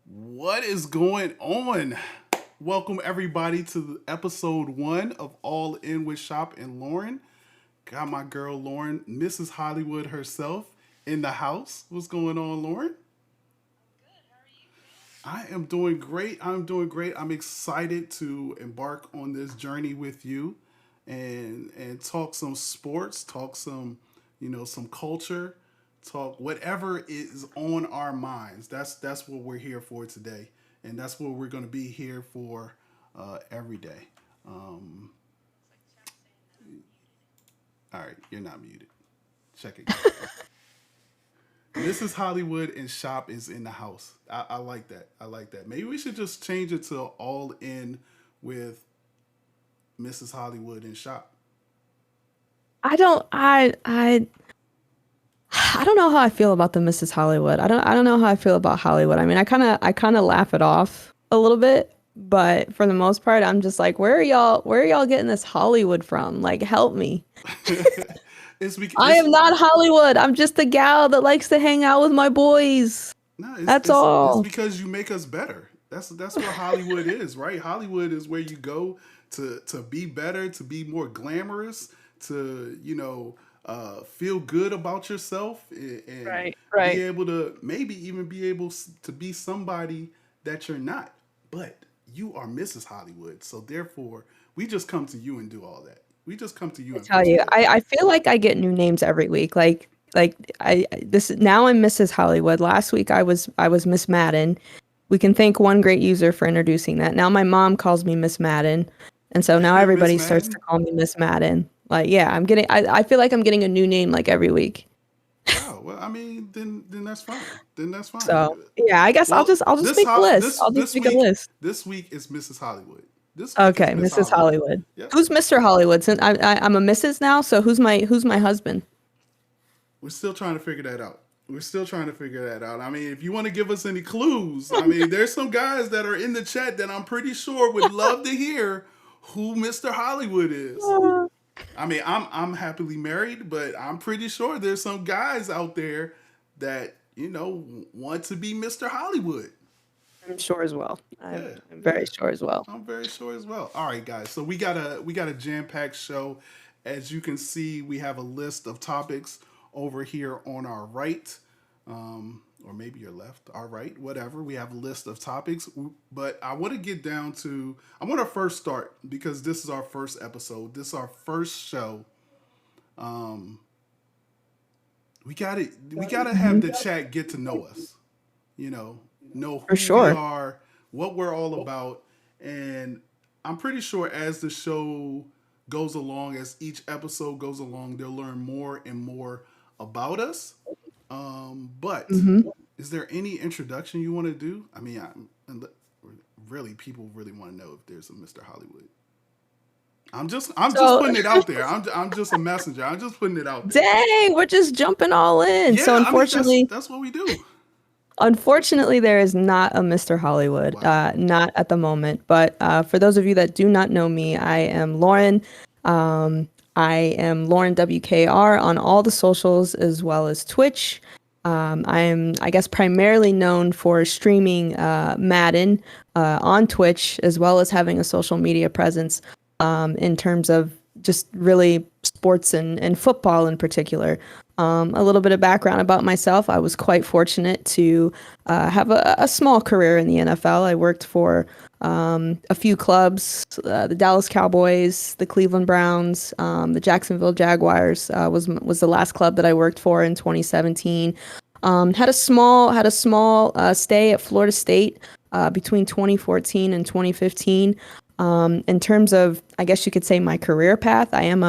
What is going on? Welcome everybody to episode 1 of All In with Shop and Lauren. Got my girl Lauren, Mrs. Hollywood herself, in the house. What's going on, Lauren? I am doing great. I'm doing great. I'm excited to embark on this journey with you and talk some sports, talk some, some culture, talk whatever is on our minds. That's what we're here for today. And that's what we're going to be here for every day. Um, all right, you're not muted. Check again. Mrs. Hollywood and Shop is in the house. I like that. I like that. Maybe we should just change it to all in with Mrs. Hollywood and Shop. I don't I don't know how I feel about the Mrs. Hollywood. I don't know how I feel about Hollywood. I mean, I kind of laugh it off a little bit, but for the most part, I'm just like, where are y'all getting this Hollywood from? Like, help me. I It's am not Hollywood. I'm just a gal that likes to hang out with my boys. no, That's it's all. because you make us better. That's what Hollywood is, right? Hollywood is where you go to be better, to be more glamorous, to feel good about yourself and Right, be right. able to maybe even be able to be somebody that you're not. But you are Mrs. Hollywood, so therefore we just come to you and do all that. We just come to you I and tell fix you, all I feel like I get new names every week. Like this now I'm Mrs. Hollywood. Last week I was Miss Madden. We can thank one great user for introducing that. Now my mom calls me Miss Madden, and so now that. Miss everybody starts to Madden. call me Miss Madden. Like, yeah, I feel like I'm getting a new name like every week. Oh well, I mean, then that's fine. Then that's fine. So yeah, I guess I'll Well, just I'll just make a list. I'll just this make a week list. is Mrs. Hollywood. This week is Okay, Miss Mrs. Hollywood. Hollywood. Yep. Who's Mr. Hollywood? Since I'm a Mrs. now, so who's my husband? We're still trying to figure that out. We're still trying to figure that out. I mean, if you want to give us any clues, I mean, there's some guys that are in the chat that I'm pretty sure would love to hear who Mr. Hollywood is. I mean, I'm happily married, but I'm pretty sure there's some guys out there that want to be Mr. Hollywood. I'm sure as well. I'm Yeah, I'm yeah. very sure as well. I'm very sure as well. All right, guys. So we got a jam packed show. As you can see, we have a list of topics over here on our right, or maybe your left, our right, whatever. We have a list of topics, but I want to get down to. I want to first start because this is our first episode. This is our first show. Um, we gotta have the Mhm. chat get to know us. Know For who we sure. are, what we're all about, and I'm pretty sure as the show goes along, as each episode goes along, they'll learn more and more about us. But Mhm. is there any introduction you want to do? I mean, really, people really want to know if there's a Mr. Hollywood. I'm just So, putting it out there. I'm just a messenger. I'm just putting it out there. dang, we're just jumping all in. So Yeah, I mean unfortunately, that's what we do. unfortunately, there is not a Mr. Hollywood, Wow. not at the moment. But for those of you that do not know me, I am Lauren. I am Lauren WKR on all the socials as well as Twitch. I am, I guess, primarily known for streaming Madden on Twitch, as well as having a social media presence in terms of just really sports and football in particular. A little bit of background about myself. I was quite fortunate to have a small career in the NFL. I worked for a few clubs, the Dallas Cowboys, the Cleveland Browns, the Jacksonville Jaguars was the last club that I worked for in 2017. Had a small stay at Florida State between 2014 and 2015. In terms of, I guess you could say, my career path, I am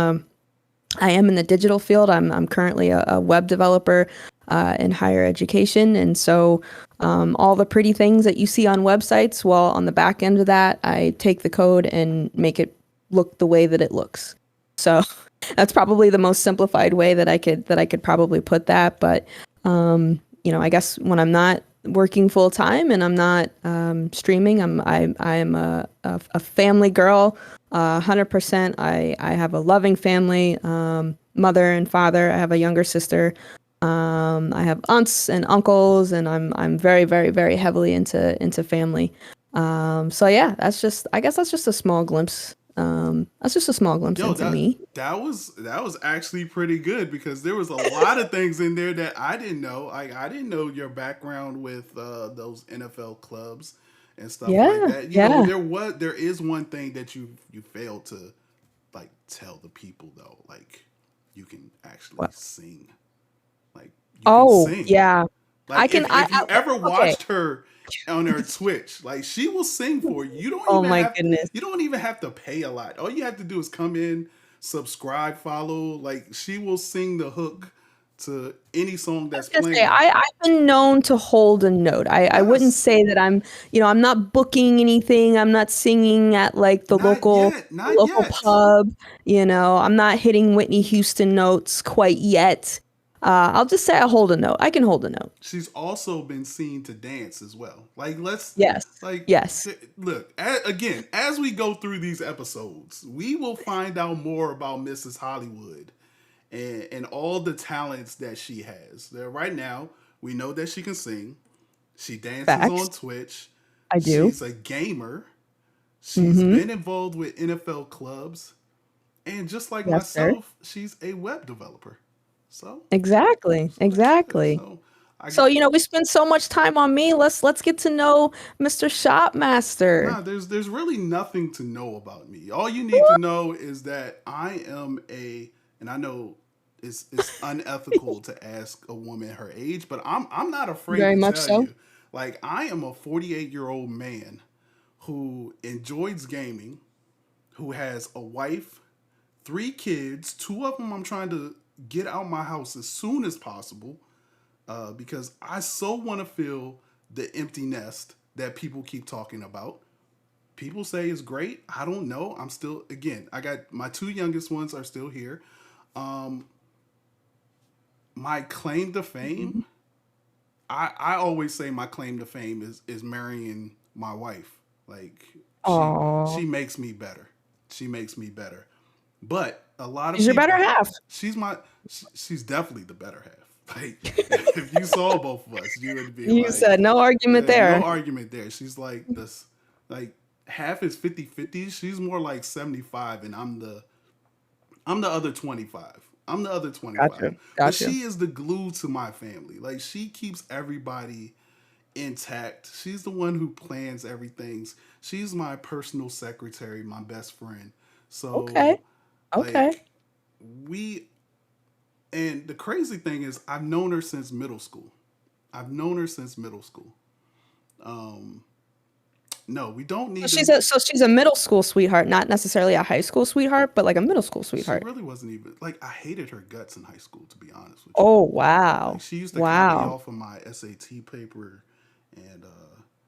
in the digital field. I'm currently a web developer in higher education, and so all the pretty things that you see on websites, well, on the back end of that, I take the code and make it look the way that it looks. So that's probably the most simplified way that I could probably put that. But I guess when I'm not working full time and I'm not streaming, I am a family girl, 100%. I have a loving family, mother and father. I have a younger sister. I have aunts and uncles, and I'm very, very, very heavily into family. So yeah, that's just I guess that's just a small glimpse. That's just a small glimpse Yo, into that me. that was actually pretty good because there was a lot of things in there that I didn't know. I didn't know your background with those NFL clubs and stuff like Yeah, that. You know, yeah. there is one thing that you failed to like tell the people though. Like you can actually What? sing. Like you can Oh, sing. yeah. I Like can. if you ever Okay. watched her on her Twitch, like she will sing for you. Oh my goodness. You don't even have to pay a lot. All you have to do is come in, subscribe, follow. Like she will sing the hook to any song I that's was gonna say playing. I've been known to hold a note. I wouldn't Yes. say that I'm not booking anything. I'm not singing at like Not yet. the Not local yet. pub. I'm not hitting Whitney Houston notes quite yet. I'll just say I hold a note. I can hold a note. She's also been seen to dance as well. Like let's Yes. like Yes. look again as we go through these episodes, we will find out more about Mrs. Hollywood and all the talents that she has. There right now, we know that she can sing. She dances on Facts. Twitch. I do. She's a gamer. She's Mm-hmm. been involved with NFL clubs, and just like Yes, sir. myself, she's a web developer. So, Exactly. that's good. Exactly. So, I So, get we spend so much time on me. Let's get to know Mr. Shopmaster. nah. There's really nothing to know about me. All you need to know is that I am and I know it's unethical to ask a woman her age, but I'm not afraid Very to much tell so. you. Like I am a 48-year-old man who enjoys gaming, who has a wife, 3 kids. 2 of them I'm trying to get out my house as soon as possible because I so want to feel the empty nest that people keep talking about. People say it's great. I don't know. I'm still again. I got my 2 youngest ones are still here. Um, my claim to fame. I always say my claim to fame is marrying my wife. Like Oh, she makes me better. She makes me better. But a lot of she's your better people, half. she's definitely the better half. Like if you saw both of us, you would be You like, said no argument no there. argument there. She's like this, like half is 50-50. She's more like 75, and I'm the other 25. I'm the other 25. Gotcha. But Gotcha. she is the glue to my family. Like she keeps everybody intact. She's the one who plans everything. She's my personal secretary, my best friend. Okay. So Okay. like we and the crazy thing is I've known her since middle school. I've known her since middle school. Um no, we don't So need she's to. a middle school sweetheart, not necessarily a high school sweetheart, but like a middle school She sweetheart. really wasn't even like I hated her guts in high school to be honest with you. Oh, Like wow. she used to copy Wow. off of my SAT paper and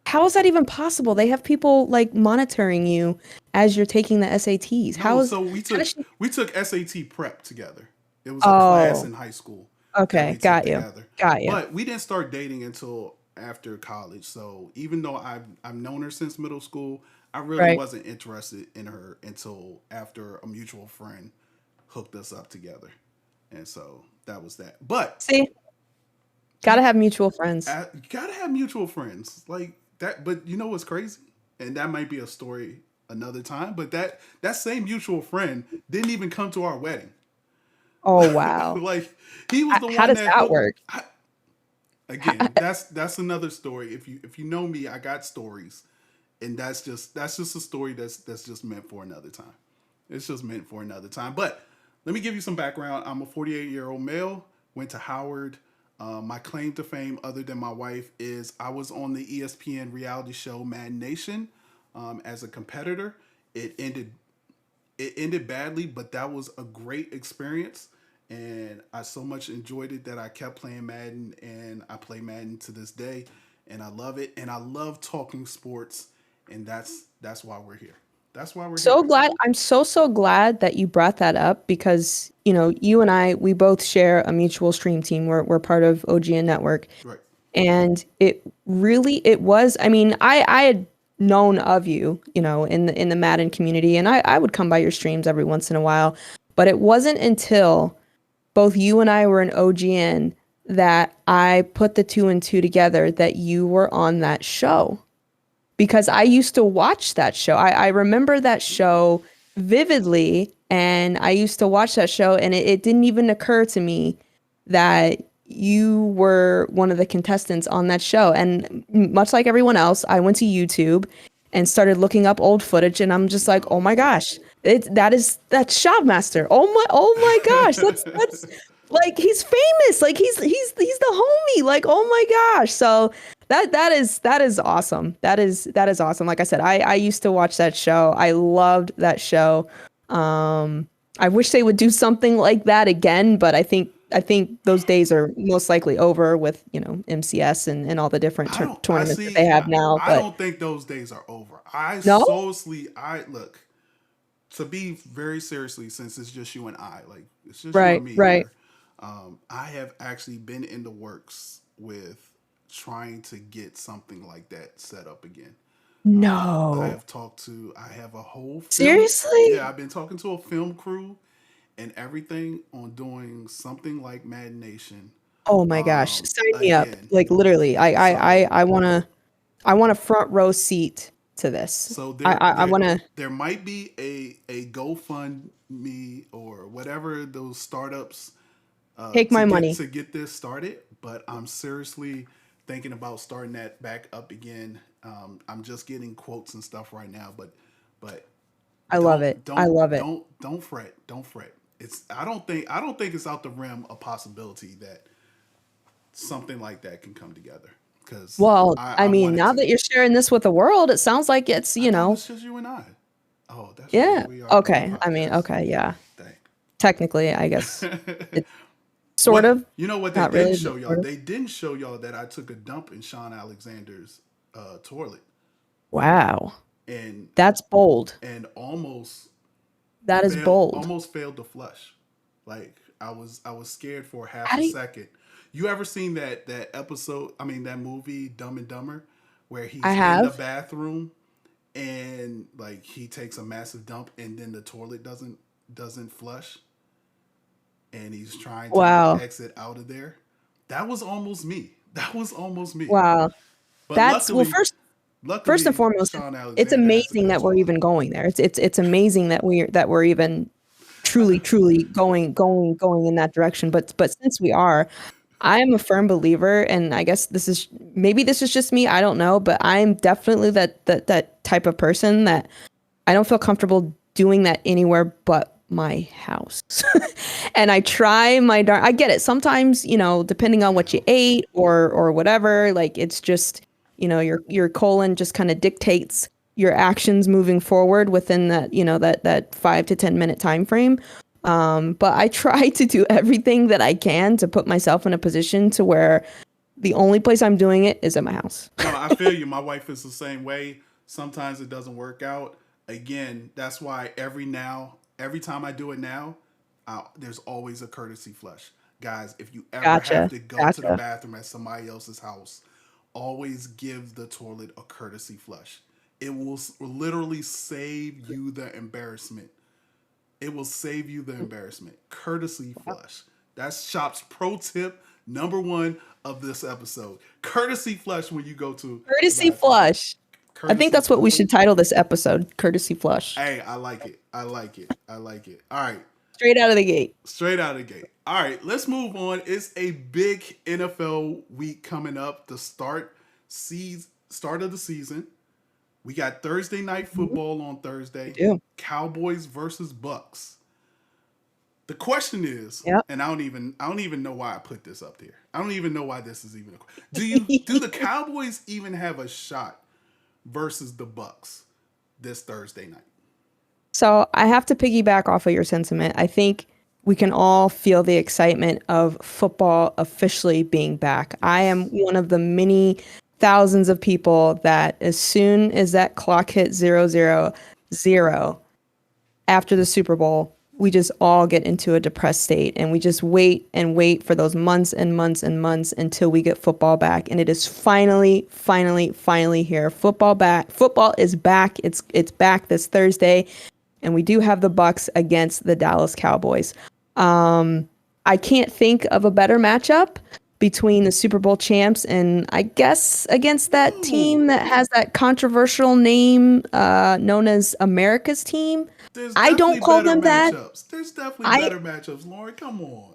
How is that even possible? They have people like monitoring you as you're taking the SATs. no, so How does she? we took SAT prep together. It was a class Oh, in high school that we okay. took Got you. together. Got you. But we didn't start dating until after college. So even though I've known her since middle school, I really Right. wasn't interested in her until after a mutual friend hooked us up together. And so that was that. But See, gotta people have mutual friends. you gotta have mutual friends like that. But you know what's crazy? And that might be a story another time. But that same mutual friend didn't even come to our wedding. Oh, wow. Like he was the How one does that that hooked. work? Again, that's another story. If you know me, I got stories, and that's just a story that's just meant for another time. It's just meant for another time. But let me give you some background. I'm a 48-year-old male. Went to Howard. My claim to fame, other than my wife, is I was on the ESPN reality show Mad Nation as a competitor. It ended it ended badly, but that was a great experience. And I so much enjoyed it that I kept playing Madden and I play Madden to this day. And I love it. And I love talking sports. And that's why we're here. That's why we're here. So glad. I'm so glad that you brought that up because, you and I, we both share a mutual stream team. We're part of OGN Network. Right. And it was, I mean, I had known of you, in the Madden community, and I would come by your streams every once in a while. But it wasn't until both you and I were in OGN that I put the two and two together that you were on that show because I used to watch that show. I remember that show vividly, and I used to watch that show, and it didn't even occur to me that you were one of the contestants on that show. And much like everyone else, I went to YouTube and started looking up old footage, and I'm just like, oh my gosh, that's Shopmaster. Oh my gosh, that's like he's famous. Like he's the homie. Like oh my gosh. So that is awesome. That is awesome. Like I said, I used to watch that show. I loved that show. I wish they would do something like that again, but I think those days are most likely over with, MCS and all the different I tournaments that see. they have now. I But don't think those days are over. no, I look, to be very seriously, since it's just you and I, like it's just you and right, me right. here. I have actually been in the works with trying to get something like that set up again. No. I have a whole film. Yeah, Seriously? I've been talking to a film crew and everything on doing something like Mad Nation Oh my gosh. Sign me up. again. Like literally. So I want a front row seat to this. So I there I, I there want to there might be a GoFundMe or whatever those startups take my money. to get this started, but I'm seriously thinking about starting that back up again. I'm just getting quotes and stuff right now, but I love it. I love it. don't fret, don't fret. It's I don't think it's out the realm a possibility that something like that can come together because Well, I I mean, want it now to. that you're sharing this with the world, it sounds like it's, I thought it was just you and I. Oh, that's right. yeah. We are on a Okay. I mean, podcast. okay, yeah. Dang. Technically, I guess it's sort What of, you know what they not didn't really, but show y'all? sort of. They didn't show y'all that I took a dump in Sean Alexander's toilet Wow. and That's bold. almost That is bold. failed to flush. Like I was scared for half How a do you, second. You ever seen that episode? I mean that movie Dumb and Dumber, where I he's in the have. bathroom and like he takes a massive dump and then the toilet doesn't flush and he's trying to Wow. exit out of there. That was almost me. That was almost me. Wow. But That's well, first and foremost, Sean it's Alexander has a amazing good that we're toilet. even going there. It's amazing that we're even truly going in that direction. But since we are, I am a firm believer, and I guess this is just me. I don't know, but I'm definitely that type of person that I don't feel comfortable doing that anywhere but my house. And I try my darn. I get it. Sometimes, depending on what you ate or whatever, like it's just, your colon just kind of dictates your actions moving forward within that 5 to 10 minute time frame. But I try to do everything that I can to put myself in a position to where the only place I'm doing it is at my house. No, I feel you. My wife is the same way. Sometimes it doesn't work out. Again, that's why every time I do it now, there's always a courtesy flush. Guys, if you ever have Gotcha. to go to the Gotcha. bathroom at somebody else's house, always give the toilet a courtesy flush. It will literally save you the embarrassment. It will save you the embarrassment. Courtesy flush. That's Shop's pro tip number one of this episode. Courtesy flush when you go to the Courtesy bathroom. flush. I think Courtesy that's what flush. we should title this episode. Courtesy flush. Hey, I like it. I like it. I like it. All right. Straight out of the gate. Straight out of the gate. All right, let's move on. It's a big NFL week coming up. The start of the season. We got Thursday night Mhm. football on We Thursday. do. Cowboys versus Bucks. The question is, Yep. and I don't even know why I put this up there. I don't even know why this is even a question. Do the Cowboys even have a shot versus the Bucks this Thursday night? So I have to piggyback off of your sentiment. I think we can all feel the excitement of football officially being back. I am one of the many thousands of people that as soon as that clock hit 000 after the Super Bowl, we just all get into a depressed state and we just wait and wait for those months and months and months until we get football back. And it is finally here. Football is back. It's back this Thursday. And we do have the Bucks against the Dallas Cowboys. I can't think of a better matchup between the Super Bowl champs and I guess against that team Ooh, that has that controversial name known as America's team. there's I definitely don't call better them that. matchups. There's definitely I better matchups, Lauren. Come on.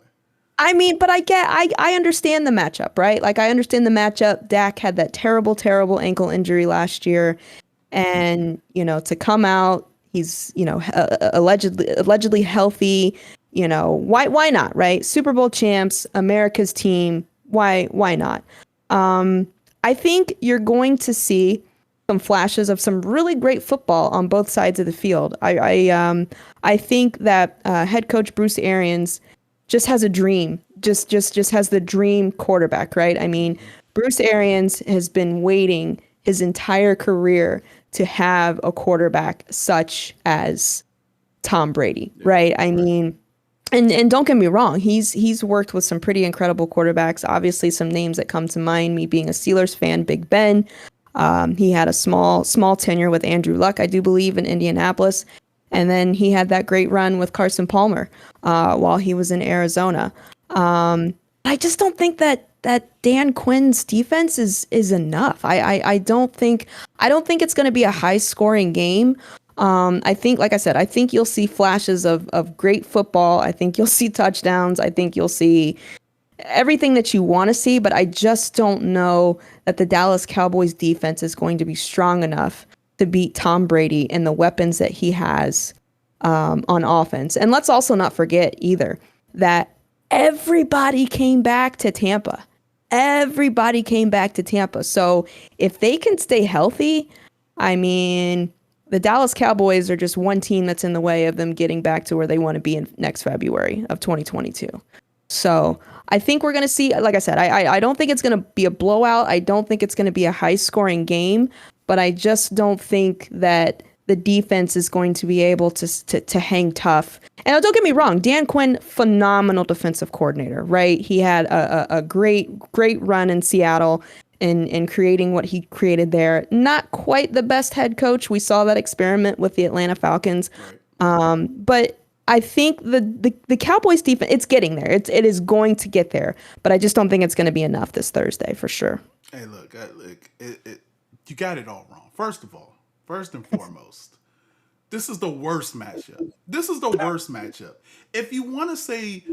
I mean, but I understand the matchup, right? Like I understand the matchup. Dak had that terrible ankle injury last year, and to come out, he's allegedly healthy. Why not, right? Super Bowl champs, America's team. Why not? I think you're going to see some flashes of some really great football on both sides of the field. I think that head coach Bruce Arians just has a dream. Just has the dream quarterback, right? I mean, Bruce Arians has been waiting his entire career to have a quarterback such as Tom Brady, Yeah, right? I right. mean, and don't get me wrong, he's worked with some pretty incredible quarterbacks. Obviously, some names that come to mind, me being a Steelers fan, Big Ben. He had a small tenure with Andrew Luck, I do believe, in Indianapolis, and then he had that great run with Carson Palmer while he was in Arizona. I just don't think that Dan Quinn's defense is enough. I don't think it's going to be a high scoring game. I think, like I said, I think you'll see flashes of great football. I think you'll see touchdowns. I think you'll see everything that you want to see, but I just don't know that the Dallas Cowboys defense is going to be strong enough to beat Tom Brady and the weapons that he has on offense. And let's also not forget either that everybody came back to Tampa. Everybody came back to Tampa. So if they can stay healthy, I mean, the Dallas Cowboys are just one team that's in the way of them getting back to where they want to be in next February of 2022. So I think we're going to see, like I said, I don't think it's going to be a blowout. I don't think it's going to be a high scoring game, but I just don't think that the defense is going to be able to hang tough. And don't get me wrong, Dan Quinn, phenomenal defensive coordinator, right? He had a great run in Seattle in creating what he created there. Not quite the best head coach. We saw that experiment with the Atlanta Falcons. Right. But I think the Cowboys defense, it's getting there. It is going to get there, but I just don't think it's going to be enough this Thursday for sure. Hey, look, you got it all wrong. First of all, first and foremost, this is the worst matchup. This is the worst matchup. If you want to say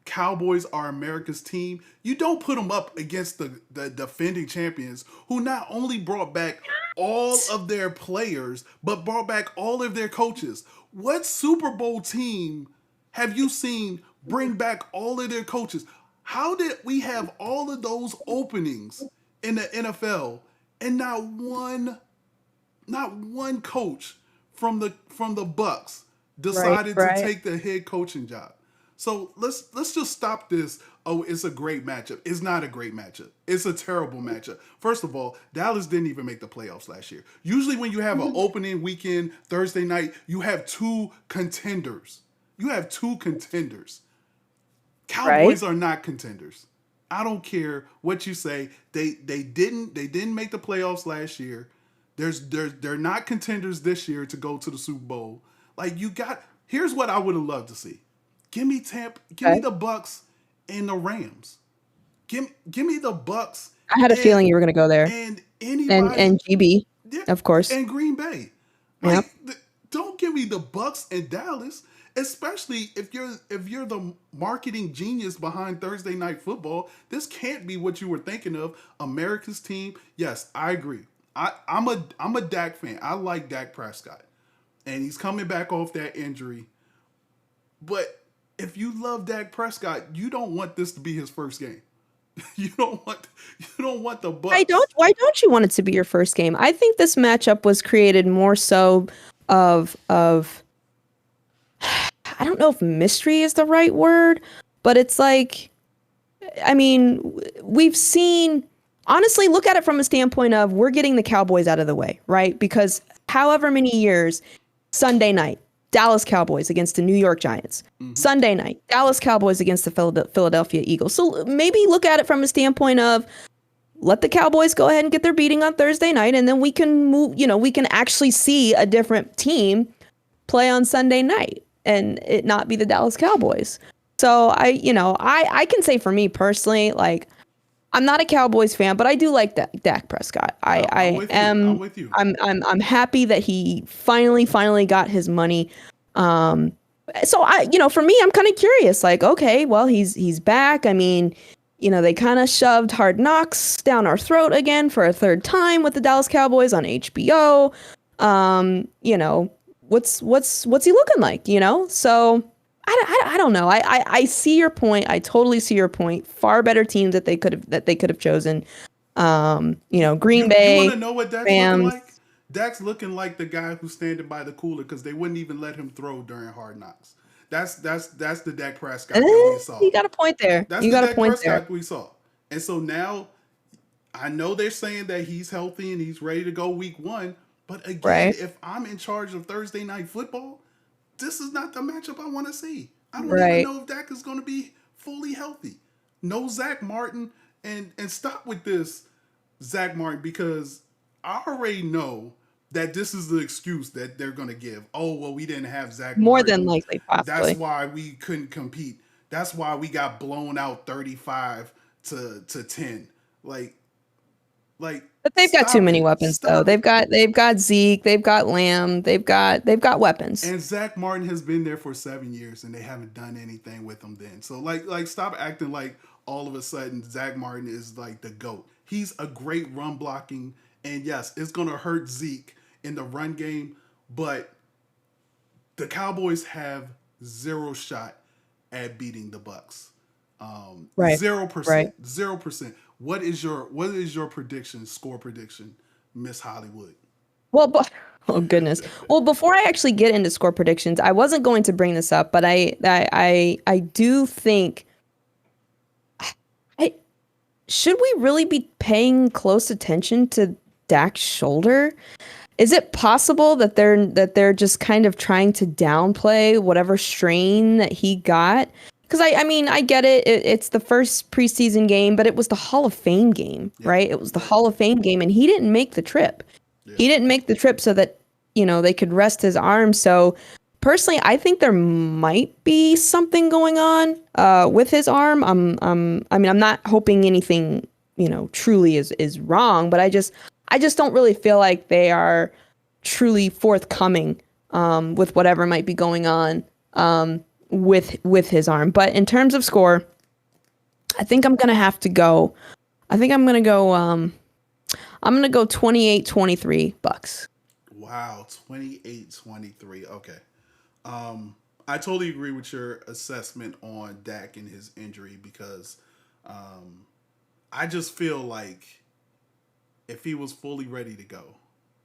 Cowboys are America's team, you don't put them up against the defending champions who not only brought back all of their players, but brought back all of their coaches. What Super Bowl team have you seen bring back all of their coaches? How did we have all of those openings in the NFL and not one coach from the Bucks Right, decided to right. take the head coaching job? So let's just stop this. Oh, it's a great matchup. It's not a great matchup. It's a terrible matchup. First of all, Dallas didn't even make the playoffs last year. Usually, when you have an opening weekend Thursday night, you have two contenders. You have two contenders. Right. Cowboys are not contenders. I don't care what you say. They didn't make the playoffs last year. They're not contenders this year to go to the Super Bowl. Like you got here's what I would have loved to see. Give me Okay. the Bucks and the Rams. Give me the Bucks I had a and feeling you were going to go there. and And anybody, and GB, yeah, of course. and Green Bay. Yep. Like don't give me the Bucks and Dallas, especially if you're the marketing genius behind Thursday Night Football. This can't be what you were thinking of. America's team. Yes, I agree. I'm a Dak fan. I like Dak Prescott, and he's coming back off that injury. But if you love Dak Prescott, you don't want this to be his first game. You don't want the Bucks. Why don't you want it to be your first game? I think this matchup was created more so of I don't know if mystery is the right word, but it's like I mean, we've seen, honestly, look at it from a standpoint of we're getting the Cowboys out of the way, right? Because however many years, Sunday night, Dallas Cowboys against the New York Giants. Mm-hmm. Sunday night, Dallas Cowboys against the Philadelphia Eagles. So maybe look at it from a standpoint of let the Cowboys go ahead and get their beating on Thursday night, and then we can move, we can actually see a different team play on Sunday night and it not be the Dallas Cowboys. So I can say for me personally, like I'm not a Cowboys fan, but I do like Dak Prescott. I'm I with you. I'm am. with you. I'm happy that he finally got his money. Um, so for me, I'm kind of curious. Like, okay, well, he's back. I mean, they kind of shoved Hard Knocks down our throat again for a third time with the Dallas Cowboys on HBO. What's he looking like? So. I don't know. I see your point. I totally see your point. Far better teams that they could have chosen. Green You want to Bay, know what Dak's looking Rams. like? Dak's looking like the guy who's standing by the cooler because they wouldn't even let him throw during Hard Knocks. That's the Dak Eh, Prescott that we you saw. got a point there. That's You the got a Dak point there. Prescott we saw. And so now I know they're saying that he's healthy and he's ready to go week one. But again, Right. if I'm in charge of Thursday night football, this is not the matchup I want to see. I don't even Right. know if Dak is going to be fully healthy. No Zach Martin, and stop with this Zach Martin because I already know that this is the excuse that they're going to give. Oh, well, we didn't have Zach More than Martin. likely, That's possibly. why we couldn't compete. That's why we got blown out 35 to 10. Like like But they've got too stop many it. weapons though. Stop it. They've got Zeke, they've got Lamb, they've got weapons. And Zach Martin has been there for 7 years, and they haven't done anything with him. Then, so stop acting like all of a sudden Zach Martin is like the goat. He's a great run blocking, and yes, it's gonna hurt Zeke in the run game, but the Cowboys have zero shot at beating the Bucks. Right. Zero Right. percent, 0%. What is your prediction? Score prediction, Miss Hollywood. Well, oh goodness. Well, before I actually get into score predictions, I wasn't going to bring this up, but I do think I should we really be paying close attention to Dak's shoulder? Is it possible that they're just kind of trying to downplay whatever strain that he got? Because I mean, I get it. It's the first preseason game, but it was the Hall of Fame game, Yeah, right? It was the yeah, Hall of Fame game, and he didn't make the trip. yeah. He didn't make the trip so that, they could rest his arm. So personally, I think there might be something going on with his arm. I mean, I'm not hoping anything, truly is wrong, but I just don't really feel like they are truly forthcoming with whatever might be going on with his arm. But in terms of score, I think I'm gonna have to go. I think I'm gonna go 28-23 Bucks. Wow, 28-23. Okay. I totally agree with your assessment on Dak and his injury because um, I just feel like if he was fully ready to go,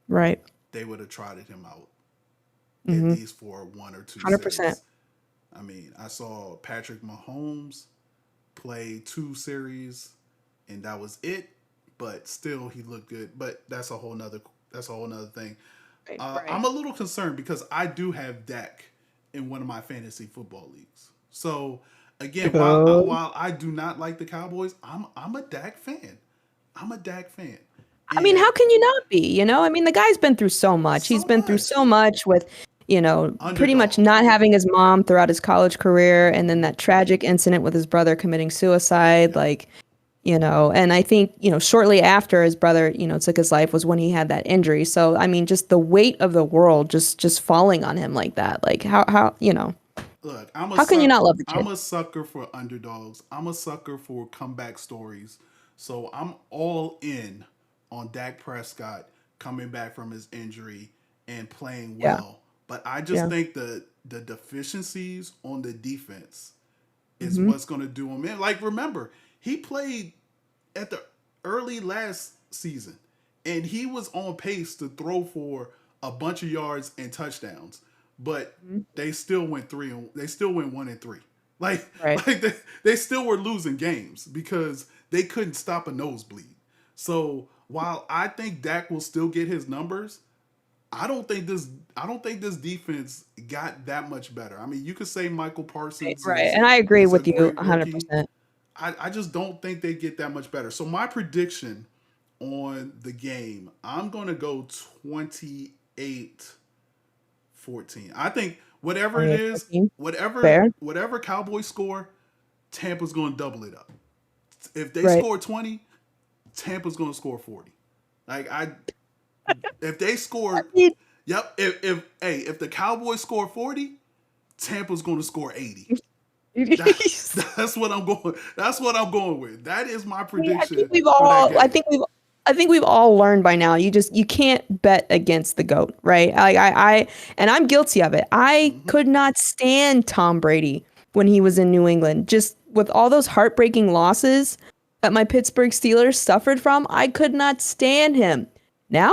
Right. they would have trotted him out at Mm-hmm. least for 1 or 2 100%. series. I mean, I saw Patrick Mahomes play 2 series, and that was it. But still, he looked good. But that's a whole nother thing. Right. I'm Right. a little concerned because I do have Dak in one of my fantasy football leagues. So again, Oh. while I do not like the Cowboys, I'm a Dak fan. I'm a Dak fan, I mean, and how can you not be? I mean, the guy's been through so much. He's so been through so much much with, pretty much underdog. not having his mom throughout his college career, and then that tragic incident with his brother committing suicide. Yep. Like, and I think, shortly after his brother, took his life was when he had that injury. So, I mean, just the weight of the world just falling on him like that. Like, Look, how can you not love the I'm kid? a sucker for underdogs. I'm a sucker for comeback stories. So I'm all in on Dak Prescott coming back from his injury and playing Yeah. well. But I just Yeah. think the deficiencies on the defense is Hmm. what's going to do him in. Like, remember, he played at the early last season, and he was on pace to throw for a bunch of yards and touchdowns. But they still went three, and they still went 1-3. Like, Right. they still were losing games because they couldn't stop a nosebleed. So while I think Dak will still get his numbers, I don't think this I don't think this defense got that much better. I mean, you could say Michael Right. Parsons Right. is And I agree is a with you great rookie. 100%. I just don't think they get that much better. So my prediction on the game, I'm going to go 28-14. I think whatever it is, 28-14. whatever Fair. whatever Cowboys score, Tampa's going to double it up. If they Right. score 20, Tampa's going to score 40. Like if they I scored, mean, yep. If the Cowboys score 40, Tampa's going to score 80. That, that's what I'm going. That's what I'm going with. That is my I think prediction we've for that all, game. I think we've all learned by now. You can't bet against the GOAT, right? And I'm guilty of it. I Mm-hmm. could not stand Tom Brady when he was in New England. Just with all those heartbreaking losses that my Pittsburgh Steelers suffered from, I could not stand him. Now,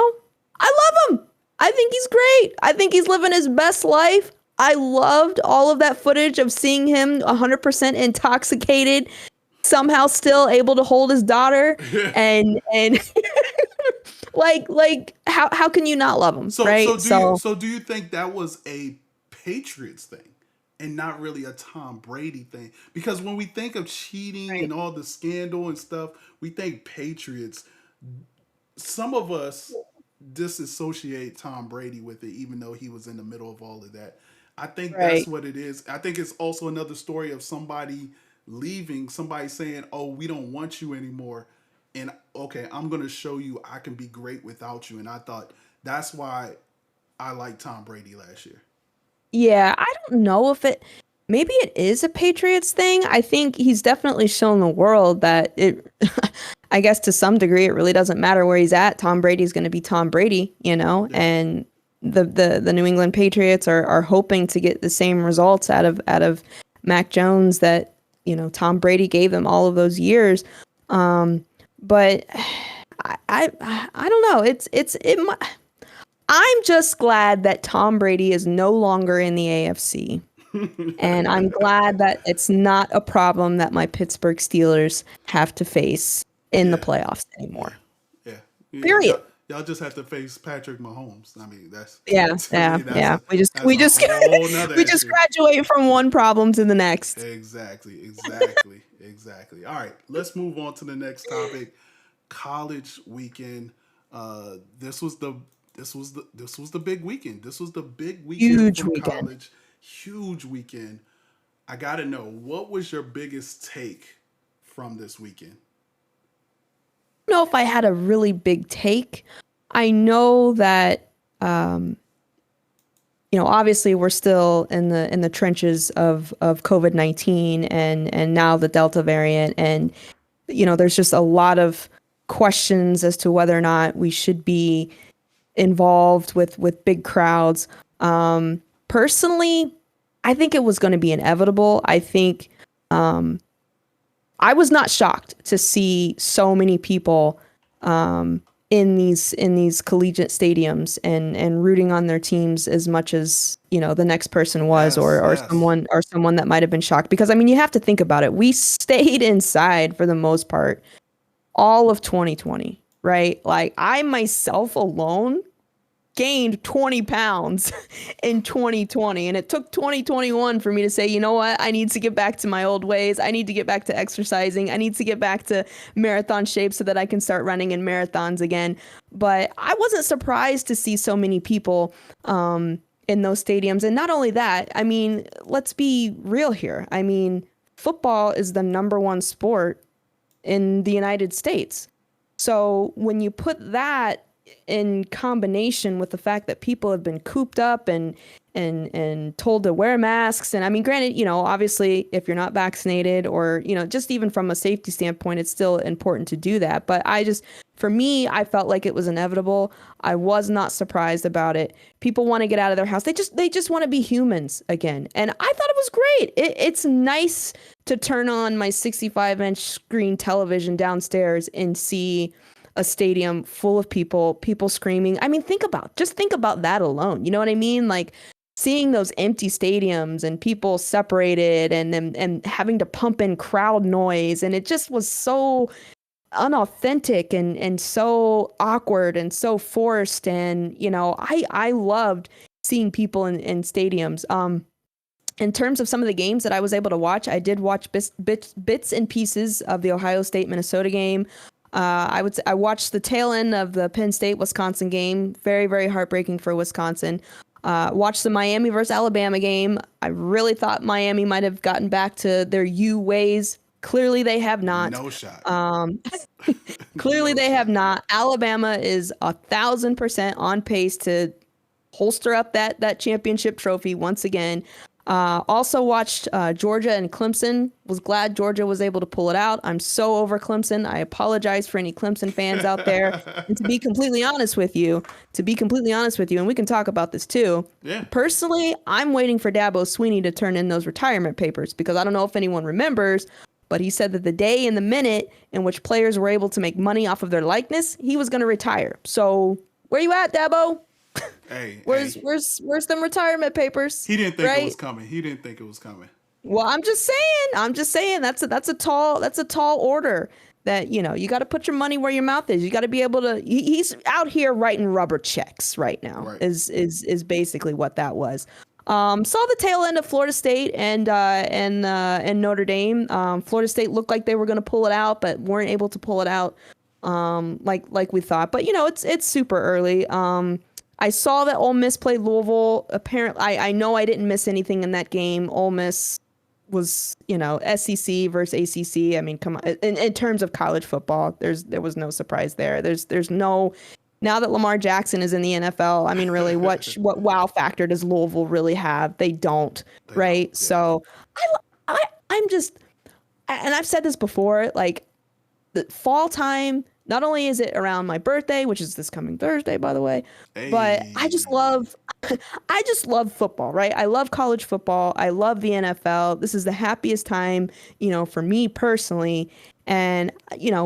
I love him. I think he's great. I think he's living his best life. I loved all of that footage of seeing him 100% intoxicated, somehow still able to hold his daughter, and like how can you not love him, So right? So do you think that was a Patriots thing and not really a Tom Brady thing? Because when we think of cheating right, and all the scandal and stuff, we think Patriots. Some of us disassociate Tom Brady with it, even though he was in the middle of all of that. I think that's right. what it is. I think it's also another story of somebody leaving, somebody saying, "Oh, we don't want you anymore," and okay, I'm gonna show you I can be great without you. And I thought that's why I liked Tom Brady last year. Yeah, I don't know if maybe it is a Patriots thing. I think he's definitely shown the world that it I guess to some degree it really doesn't matter where he's at. Tom Brady's going to be Tom Brady, you know, Yeah. and the New England Patriots are hoping to get the same results out of Mac Jones that, you know, Tom Brady gave them all of those years. But I don't know. I'm just glad that Tom Brady is no longer in the AFC. And I'm glad that it's not a problem that my Pittsburgh Steelers have to face in the Yeah, playoffs yeah, anymore. yeah. Period. Y'all just have to face Patrick Mahomes. I mean, that's Yeah, to yeah, me yeah. that's a whole nother We just issue. graduate from one problem to the next. Exactly. All right, let's move on to the next topic. College weekend. This was the big weekend. This was the big weekend Huge from weekend. college. Huge weekend. I gotta know, what was your biggest take from this weekend? I don't know if I had a really big take. I know that um, obviously we're still in the trenches of COVID-19 and now the Delta variant, and there's just a lot of questions as to whether or not we should be involved with big crowds. Personally, I think it was going to be inevitable. I think I was not shocked to see so many people in these collegiate stadiums and rooting on their teams as much as the next person was, Yes, or yes. someone that might have been shocked, because I mean you have to think about it. We stayed inside for the most part all of 2020, right? Like I myself alone gained 20 pounds in 2020, and it took 2021 for me to say, you know what, I need to get back to my old ways. I need to get back to exercising. I need to get back to marathon shape so that I can start running in marathons again. But I wasn't surprised to see so many people in those stadiums. And not only that, I mean, let's be real here. I mean, football is the number one sport in the United States. So when you put that in combination with the fact that people have been cooped up and told to wear masks, and I mean, granted, obviously, if you're not vaccinated or just even from a safety standpoint, it's still important to do that. But for me, I felt like it was inevitable. I was not surprised about it. People want to get out of their house. They just want to be humans again, and I thought it was great. It's nice to turn on my 65-inch screen television downstairs and see a stadium full of people screaming. I mean, think about that alone. You know what I mean? Like seeing those empty stadiums and people separated and having to pump in crowd noise, and it just was so unauthentic and so awkward and so forced. And I loved seeing people in stadiums. In terms of some of the games that I was able to watch, I did watch bits and pieces of the Ohio State Minnesota game. I watched the tail end of the Penn State Wisconsin game. Very, very heartbreaking for Wisconsin. Watched the Miami versus Alabama game. I really thought Miami might have gotten back to their U ways Clearly, they have not. No shot. Um, Clearly, No they have shot. not. Alabama is 1,000% on pace to holster up that championship trophy once again. Also watched Georgia and Clemson. Was glad Georgia was able to pull it out. I'm so over Clemson. I apologize for any Clemson fans out there. And to be completely honest with you, and we can talk about this too. Yeah. Personally, I'm waiting for Dabo Sweeney to turn in those retirement papers because I don't know if anyone remembers, but he said that the day and the minute in which players were able to make money off of their likeness, he was going to retire. So where you at, Dabo? Hey. Where's them retirement papers? He didn't think it was Right? coming. He didn't think it was coming. Well, I'm just saying. I'm just saying that's a tall order. That you got to put your money where your mouth is. You got to be able to. He's out here writing rubber checks right now. Right. Is basically what that was. Saw the tail end of Florida State and Notre Dame. Florida State looked like they were going to pull it out, but weren't able to pull it out. Like we thought. But it's super early. I saw that Ole Miss played Louisville. Apparently, I know I didn't miss anything in that game. Ole Miss was, SEC versus ACC. I mean, come on. In terms of college football, there was no surprise there. There's no. Now that Lamar Jackson is in the NFL, I mean, really, what wow factor does Louisville really have? They don't, They don't. right? Yeah. So I'm just, and I've said this before, like the fall time. Not only is it around my birthday, which is this coming Thursday, by the way, but Hey. I just love football, right? I love college football. I love the NFL. This is the happiest time, for me personally. And,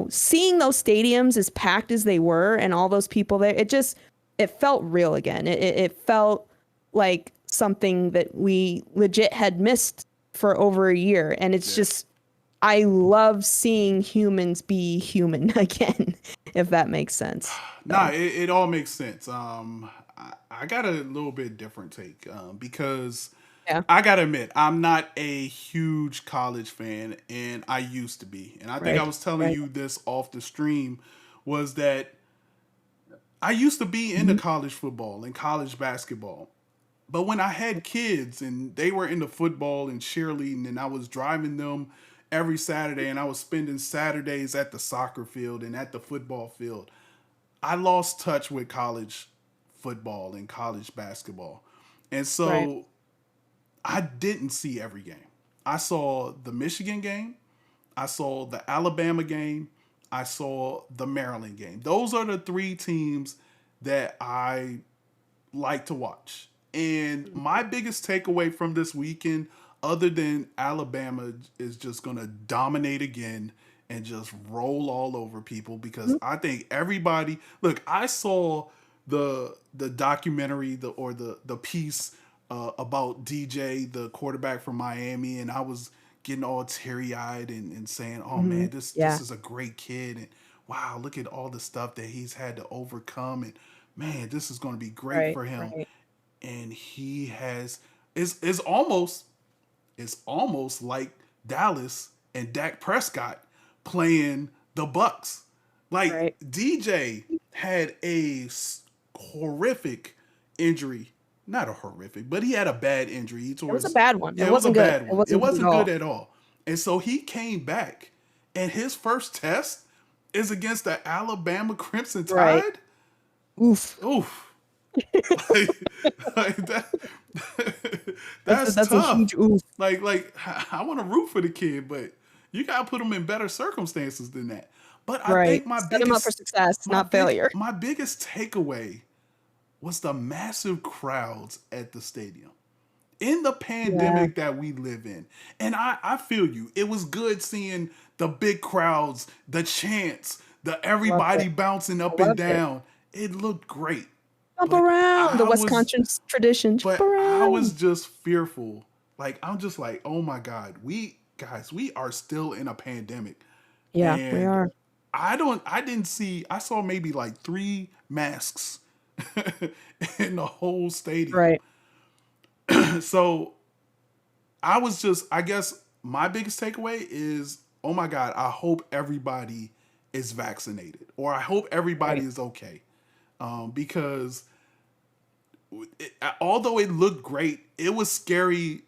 seeing those stadiums as packed as they were and all those people there, it felt real again. It felt like something that we legit had missed for over a year. And it's Yeah. just, I love seeing humans be human again, if that makes sense. Nah, So, it all makes sense. I got a little bit different take because yeah, I gotta admit I'm not a huge college fan, and I used to be. And I think I right, was telling right. you this off the stream was that I used to be into Mhm. college football and college basketball. But when I had kids and they were into football and cheerleading, and I was driving them every Saturday, and I was spending Saturdays at the soccer field and at the football field, I lost touch with college football and college basketball. And Right, so I didn't see every game. I saw the Michigan game, I saw the Alabama game, I saw the Maryland game. Those are the three teams that I like to watch. And my biggest takeaway from this weekend, other than Alabama is just going to dominate again and just roll all over people, because mhm, I think everybody look. I saw the documentary the piece about DJ, the quarterback from Miami, and I was getting all teary eyed and saying, "Oh man, mhm. this Yeah, is a great kid, and wow, look at all the stuff that he's had to overcome, and man, this is going to be great right, for him." right, And he has it's almost like Dallas and Dak Prescott playing the Bucks. Like right. DJ had horrific injury. Not a horrific, but he had a bad injury. He It tore was a his, bad one. yeah, It it was a wasn't good. bad It one. It wasn't good at wasn't good all. at all. And so he came back, and his first test is against the Alabama Crimson Right. Tide. Oof. Oof. like, like that, that's That's a tough. huge oof. Like I want to root for the kid, but you gotta put him in better circumstances than that. But I Right. think my Set him up for biggest success, my not big failure. my biggest takeaway was the massive crowds at the stadium in the Yeah. pandemic that we live in. And I feel you. It was good seeing the big crowds, the chants, the Loved it. everybody bouncing I up and loved it. down. It looked great. Jump But around. The I was Wisconsin tradition. Jump I was around. just fearful. Like I'm just like, "Oh my god, we are still in a pandemic." Yeah, we And are. I didn't see I saw maybe like 3 masks in the whole stadium. Right. So I was just, I guess my biggest takeaway is, oh my God, I hope everybody is vaccinated, or I hope everybody Right. is okay. Because although it looked great, it was scary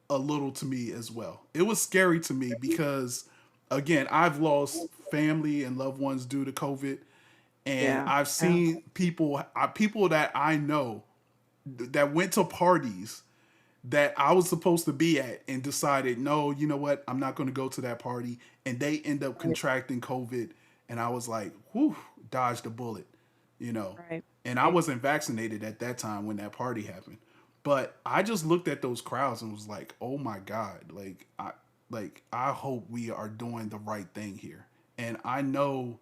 a little to me as well. It was scary to me because again, I've lost family and loved ones due to COVID, and Yeah. I've Yeah. seen people that I know that went to parties that I was supposed to be at and decided, no, you know what, I'm not going to go to that party, and they end up Right. contracting COVID, and I was like, whew, dodged a bullet, you know. Right. And I Right. wasn't vaccinated at that time when that party happened, but I just looked at those crowds and was like, oh my god, I hope we are doing the right thing here, and I know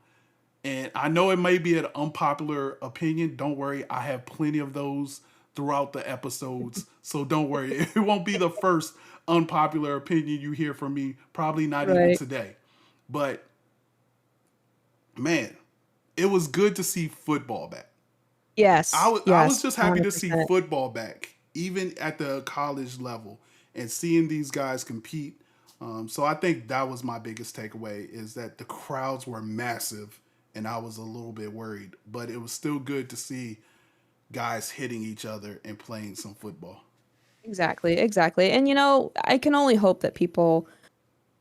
it may be an unpopular opinion. Don't worry, I have plenty of those throughout the episodes. So don't worry. It won't be the first unpopular opinion you hear from me, probably not even Right. today. But man, it was good to see football back. Yes. I was Yes. just happy to see 100%. football back, even at the college level, and seeing these guys compete. So I think that was my biggest takeaway is that the crowds were massive, and I was a little bit worried, but it was still good to see guys hitting each other and playing some football. Exactly. Exactly. And I can only hope that people,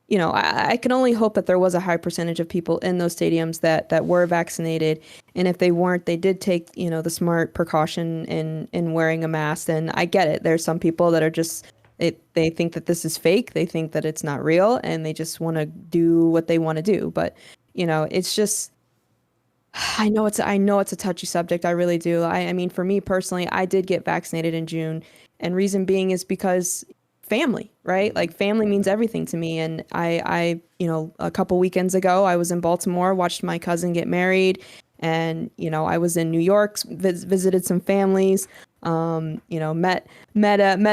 I can only hope that there was a high percentage of people in those stadiums that were vaccinated, and if they weren't, they did take the smart precaution in wearing a mask. And I get it. There's some people that are just they think that this is fake. They think that it's not real, and they just want to do what they want to do. But it's just I know it's a touchy subject. I really do. I mean, for me personally, I did get vaccinated in June, and reason being is because family, right? Mm-hmm. Like family means everything to me. And a couple weekends ago, I was in Baltimore, watched my cousin get married, and I was in New York, visited some families. Met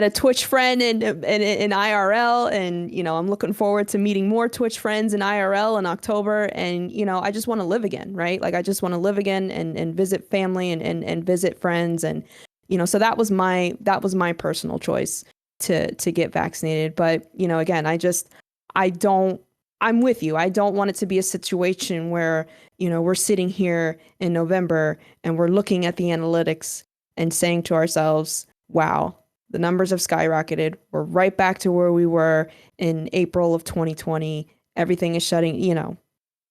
a Twitch friend in IRL, and I'm looking forward to meeting more Twitch friends in IRL in October. And I just want to live again, right? Like I just want to live again and visit family and visit friends. And so that was my personal choice to get vaccinated. But again, I don't I'm with you. I don't want it to be a situation where we're sitting here in November and we're looking at the analytics and saying to ourselves, wow, the numbers have skyrocketed. We're right back to where we were in April of 2020. Everything is shutting.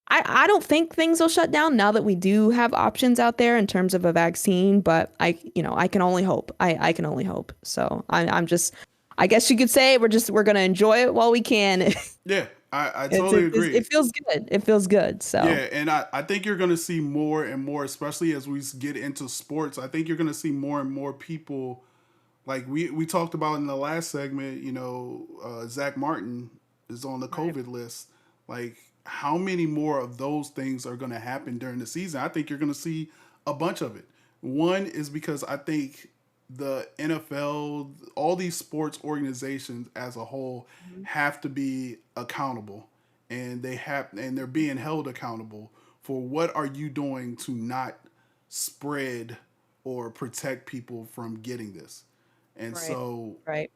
I don't think things will shut down now that we do have options out there in terms of a vaccine, but I can only hope. I can only hope. So I'm just, I guess you could say we're going to enjoy it while we can. Yeah, I totally agree. It feels good. It feels good. So Yeah, and I think you're going to see more and more, especially as we get into sports. I think you're going to see more and more people, like we talked about in the last segment, Zach Martin is on the right, COVID list. Like, how many more of those things are going to happen during the season? I think you're going to see a bunch of it. One is because I think the NFL, all these sports organizations as a whole, mhm, have to be accountable, and they're being held accountable for what are you doing to not spread or protect people from getting this. And right, so right.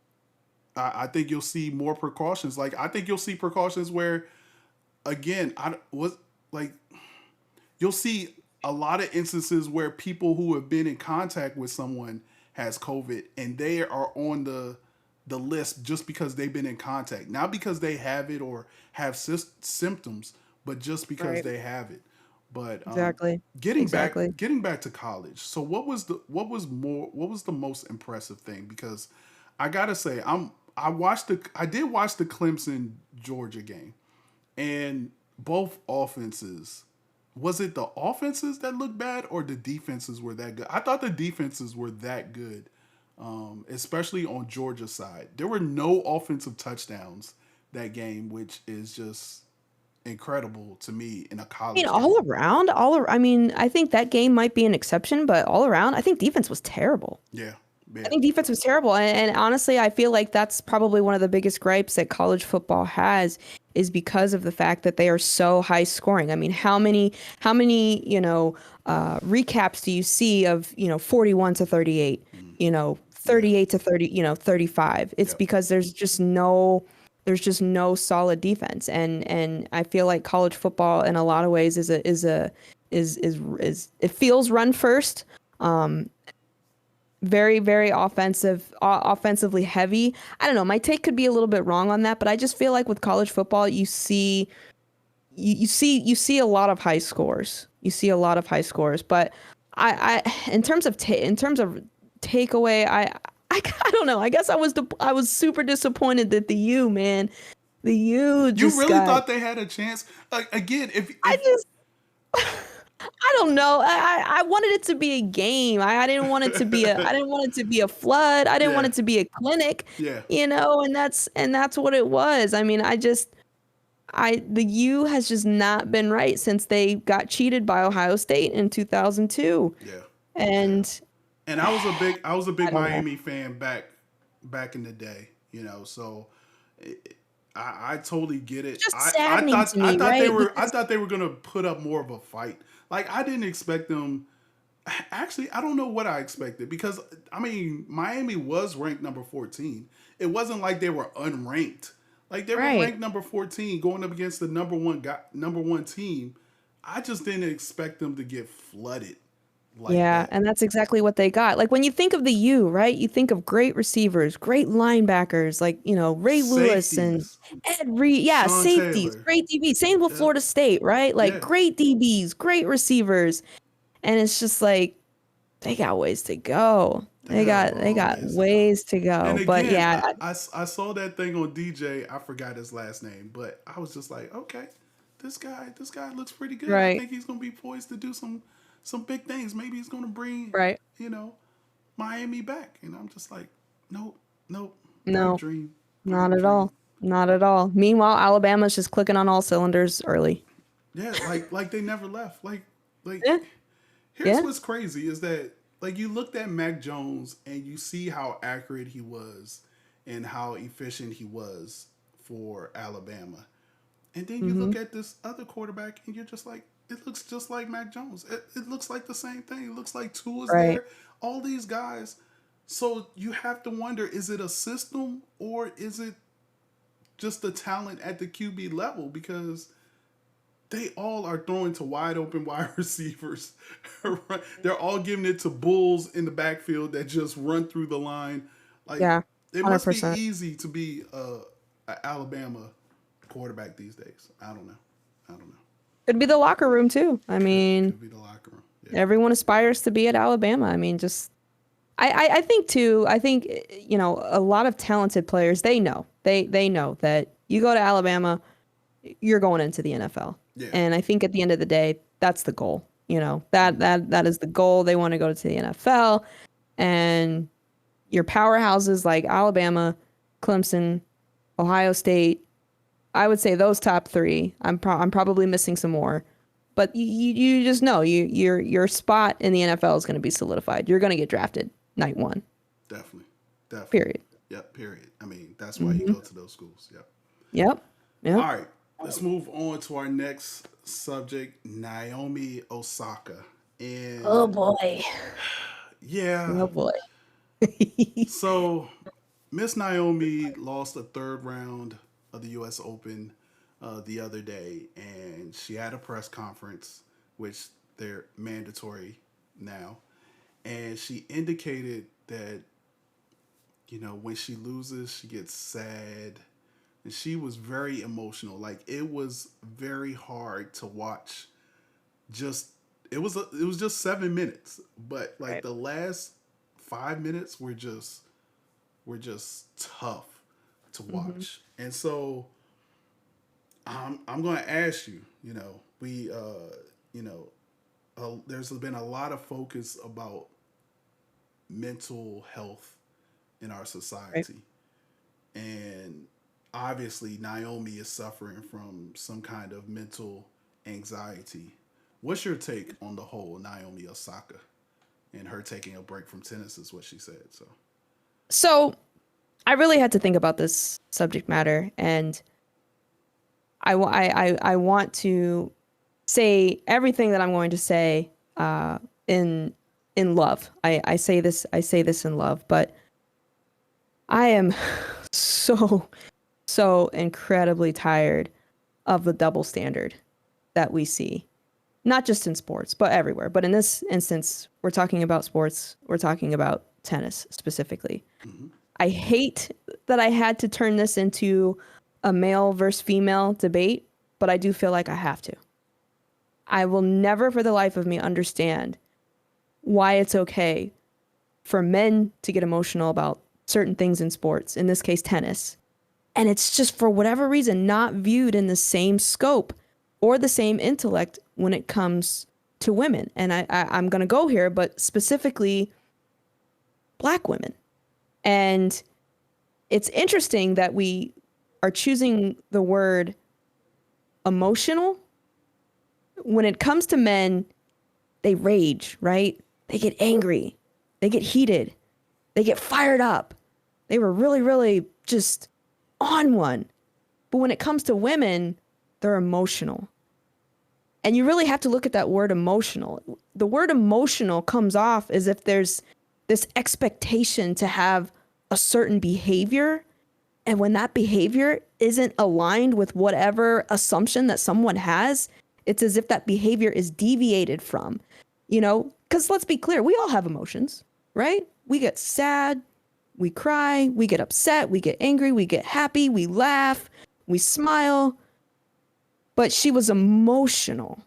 I think you'll see more precautions. Like I think you'll see precautions where, again, I was like you'll see a lot of instances where people who have been in contact with someone has COVID and they are on the list just because they've been in contact, not because they have it or have symptoms, but just because Right. they have it. But Exactly. getting back Exactly. getting back to college. So what was the most impressive thing? Because I gotta say I did watch the Clemson Georgia game, and both offenses, was it the offenses that looked bad or the defenses were that good? I thought the defenses were that good, especially on Georgia's side. There were no offensive touchdowns that game, which is just incredible to me in a I mean, college all game. around, I mean, I think that game might be an exception, but all around, I think defense was terrible. Yeah, I yeah, think defense was terrible. And honestly, I feel like that's probably one of the biggest gripes that college football has is because of the fact that they are so high scoring. I mean, how many, recaps do you see of, 41 to 38, mm, yeah, 38 to 30, 35? It's yep. because there's just no solid defense. And I feel like college football in a lot of ways is it feels run first. Um, very, very offensively heavy. I don't know. My take could be a little bit wrong on that, but I just feel like with college football, you see you see a lot of high scores. You see a lot of high scores, but in terms of takeaway, I don't know. I guess I was super disappointed that the U, man, the U You just really got. thought they had a chance? Again, I if just I don't know. I wanted it to be a game. I didn't want it to be a I didn't want it to be a flood. I didn't want yeah, it to be a clinic, yeah, and that's what it was. I mean, the U has just not been right since they got cheated by Ohio State in 2002. yeah, yeah. And And I was a I big don't know. Miami fan back in the day, you know. So I totally get It's it. just saddening to I me, thought right? I Because thought they were gonna put up more of a fight. Like I didn't expect them. Actually, I don't know what I expected because I mean Miami was ranked number 14. It wasn't like they were unranked. Like they were right. ranked number 14 going up against the number one team. I just didn't expect them to get flooded like Yeah, that. and that's exactly what they got. Like when you think of the U, right? You think of great receivers, great linebackers, like, Ray Lewis and Safeties, Ed Reed. Yeah, Sean safeties, Taylor. great DBs. Same with Yep. Florida State, right? Like Yeah. great DBs, great receivers. And it's just like they got ways to go. They got a They long got ways to go. ways to And go. But again, yeah, I saw that thing on DJ. I forgot his last name, but I was just like, okay, this guy looks pretty good. I right, think he's gonna be poised to do some big things. Maybe he's gonna bring right. you know Miami back. And I'm just like, nope, nope, No, not pipe at dream. all. Not at all. Meanwhile, Alabama's just clicking on all cylinders early. Yeah, like they never left. Like Yeah, here's yeah. what's crazy is that like you looked at Mac Jones and you see how accurate he was and how efficient he was for Alabama. And then you Mm-hmm. look at this other quarterback and you're just like, it looks just like Mac Jones. It looks like the same thing. It looks like Tua's Right. there. All these guys. So you have to wonder, is it a system or is it just the talent at the QB level? Because they all are throwing to wide open wide receivers. They're all giving it to bulls in the backfield that just run through the line. Like Yeah. it must be 100%. easy to be a Alabama quarterback these days. I don't know. I don't know. Could be the locker room too. I mean, Could be the locker room. Yeah. everyone aspires to be at Alabama. I mean, just I think too. I think a lot of talented players. They know that you go to Alabama, you're going into the NFL. Yeah. And I think at the end of the day, that's the goal. Mm-hmm. That is the goal. They want to go to the NFL, and your powerhouses like Alabama, Clemson, Ohio State. I would say those top three. I'm probably missing some more, but you just know your spot in the NFL is going to be solidified. You're going to get drafted night one. Definitely. Definitely. Period. Yep. Period. I mean, that's why you Hmm. go to those schools. Yep. Yep. All Yep. right. Let's move on to our next subject, Naomi Osaka. And Oh boy. yeah, Oh boy. so Miss Naomi lost the third round of the U.S. Open the other day, and she had a press conference, which they're mandatory now, and she indicated that when she loses, she gets sad, and she was very emotional. Like it was very hard to watch. Just it was just 7 minutes, but like Right. the last 5 minutes were just tough to Hmm. watch. And so I'm going to ask you, we you know there's been a lot of focus about mental health in our Right. society, and obviously Naomi is suffering from some kind of mental anxiety. What's your take on the whole Naomi Osaka and her taking a break from tennis is what she said. So So I really had to think about this subject matter, and I want to say everything that I'm going to say in love. I say this in love, but I am so so incredibly tired of the double standard that we see, not just in sports, but everywhere. But in this instance, we're talking about sports. We're talking about tennis specifically. mm-hmm. I hate that I had to turn this into a male versus female debate, but I do feel like I have to. I will never for the life of me understand why it's okay for men to get emotional about certain things in sports, in this case, tennis. And it's just for whatever reason not viewed in the same scope or the same intellect when it comes to women. And I'm going to go here, but specifically Black women. And it's interesting that we are choosing the word emotional. When it comes to men, they rage, right? They get angry, they get heated, they get fired up. They were really, really just on one. But when it comes to women, they're emotional. And you really have to look at that word emotional. The word emotional comes off as if there's this expectation to have a certain behavior. And when that behavior isn't aligned with whatever assumption that someone has, it's as if that behavior is deviated from, because let's be clear, we all have emotions, right? We get sad, we cry, we get upset, we get angry, we get happy, we laugh, we smile. But she was emotional.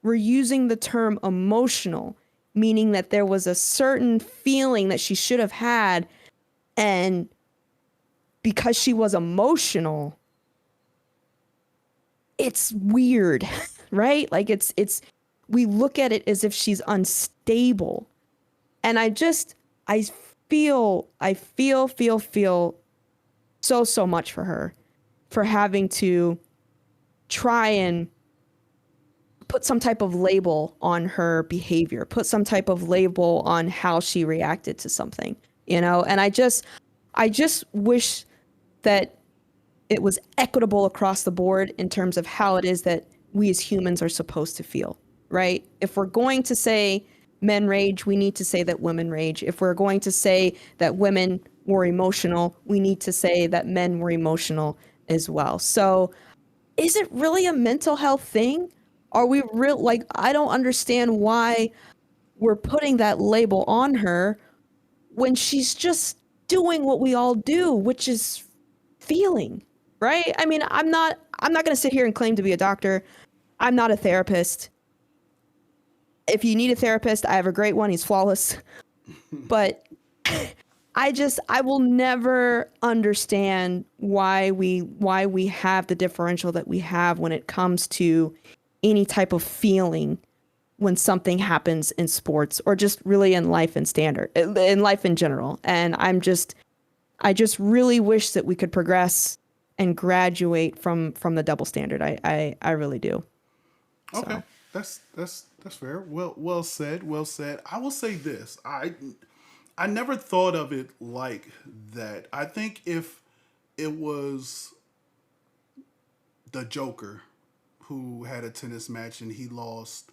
We're using the term emotional, meaning that there was a certain feeling that she should have had. And because she was emotional, it's weird, right? Like we look at it as if she's unstable. And I feel so much for her for having to try and put some type of label on her behavior, put some type of label on how she reacted to something, and I just wish that it was equitable across the board in terms of how it is that we as humans are supposed to feel, right? If we're going to say men rage, we need to say that women rage. If we're going to say that women were emotional, we need to say that men were emotional as well. So is it really a mental health thing? Are we real? Like, I don't understand why we're putting that label on her when she's just doing what we all do, which is feeling, right? I mean, I'm not going to sit here and claim to be a doctor. I'm not a therapist. If you need a therapist, I have a great one. He's flawless. But I will never understand why we have the differential that we have when it comes to any type of feeling when something happens in sports or just really in life in life in general. And I just really wish that we could progress and graduate from the double standard. I really do. Okay, So, that's fair. Well said. Well said. I will say this. I never thought of it like that. I think if it was the Joker who had a tennis match and he lost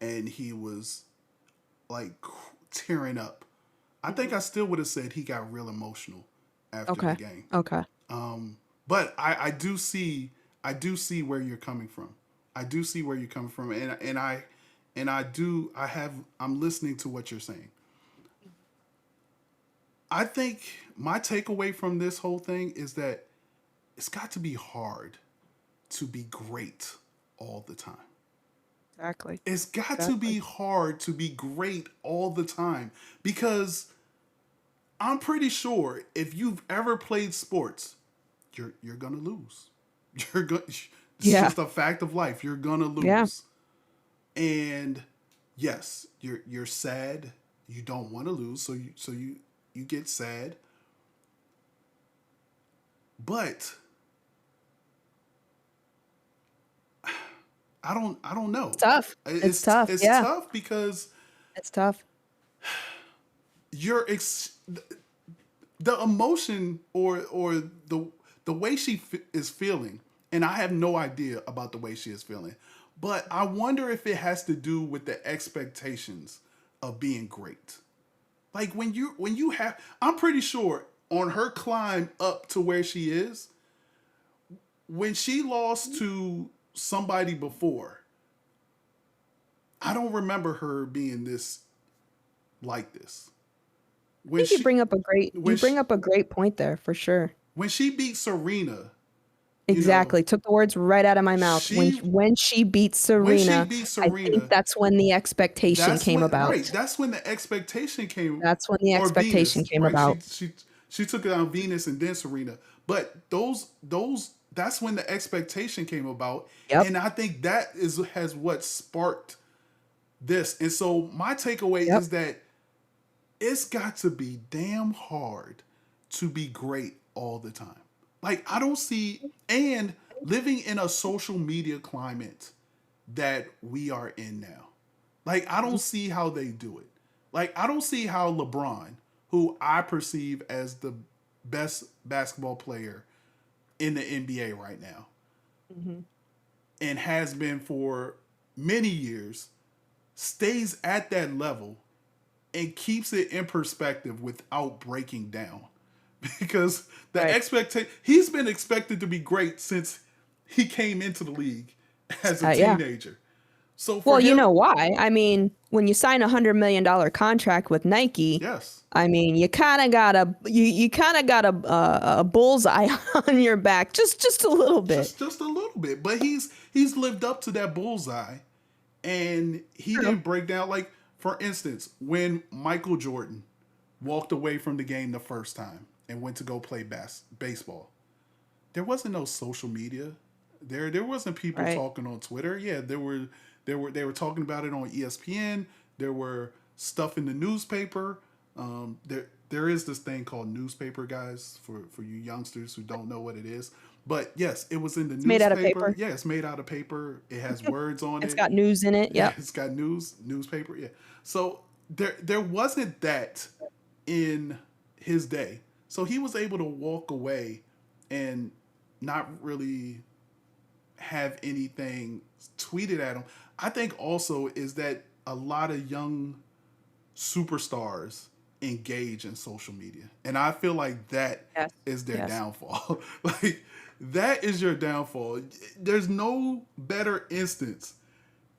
and he was like tearing up, I think I still would have said he got real emotional after the okay. game. Okay. But I do see where you're coming from. I do see where you're coming from, and I'm listening to what you're saying. I think my takeaway from this whole thing is that it's got to be hard to be great all the time. Exactly. It's got to Exactly. be hard to be great all the time because I'm pretty sure if you've ever played sports, you're gonna lose. You're going. It's Yeah. just a fact of life. You're gonna Yeah. lose, and yes, you're sad. You don't want to lose, so you get sad. But I don't know. It's tough. It's tough. It's Yeah. tough because It's tough. you're the emotion or the way is feeling, and I have no idea about the way she is feeling, but I wonder if it has to do with the expectations of being great. Like when you have, I'm pretty sure on her climb up to where she is, when she lost to somebody before, I don't remember her being this like this. I When think you she bring up a great when she, point there for sure. when she beat Serena, You know, Exactly. Took the words right out of my mouth. she When she beat when she Serena, beat I think Serena, that's when the expectation that's came when right. about. That's when the expectation came, That's when the or expectation Venus, came right? about. She took it on Venus and then Serena. But those that's when the expectation came about, Yep. and I think that is has what sparked this. And so my takeaway Yep. is that it's got to be damn hard to be great all the time. Like I don't see, and living in a social media climate that we are in now. Like I don't see how they do it. Like I don't see how LeBron, who I perceive as the best basketball player in the NBA right now Mm-hmm. and has been for many years, stays at that level and keeps it in perspective without breaking down. Because the Right. expectation, he's been expected to be great since he came into the league as a Yeah. teenager. So for Well, you him, know why? I mean, when you sign $100 million contract with Nike, yes, I mean, you kind of got a bullseye on your back, just a little bit. just a little bit, but he's lived up to that bullseye, and he True. didn't break down. Like for instance, when Michael Jordan walked away from the game the first time and went to go play baseball, there wasn't no social media. There wasn't people Right. talking on Twitter. Yeah, they were talking about it on ESPN. There were stuff in the newspaper. There is this thing called newspaper, guys, for you youngsters who don't know what it is. But yes, it was in the It's made out of newspaper. paper. Yeah, it's made out of paper. It has words on It's it. got news in it. Yeah, Yep. it's got newspaper. Yeah. So there wasn't that in his day. So he was able to walk away and not really have anything tweeted at him. I think also is that a lot of young superstars engage in social media. And I feel like that Yes. is their Yes. downfall. Like that is your downfall. There's no better instance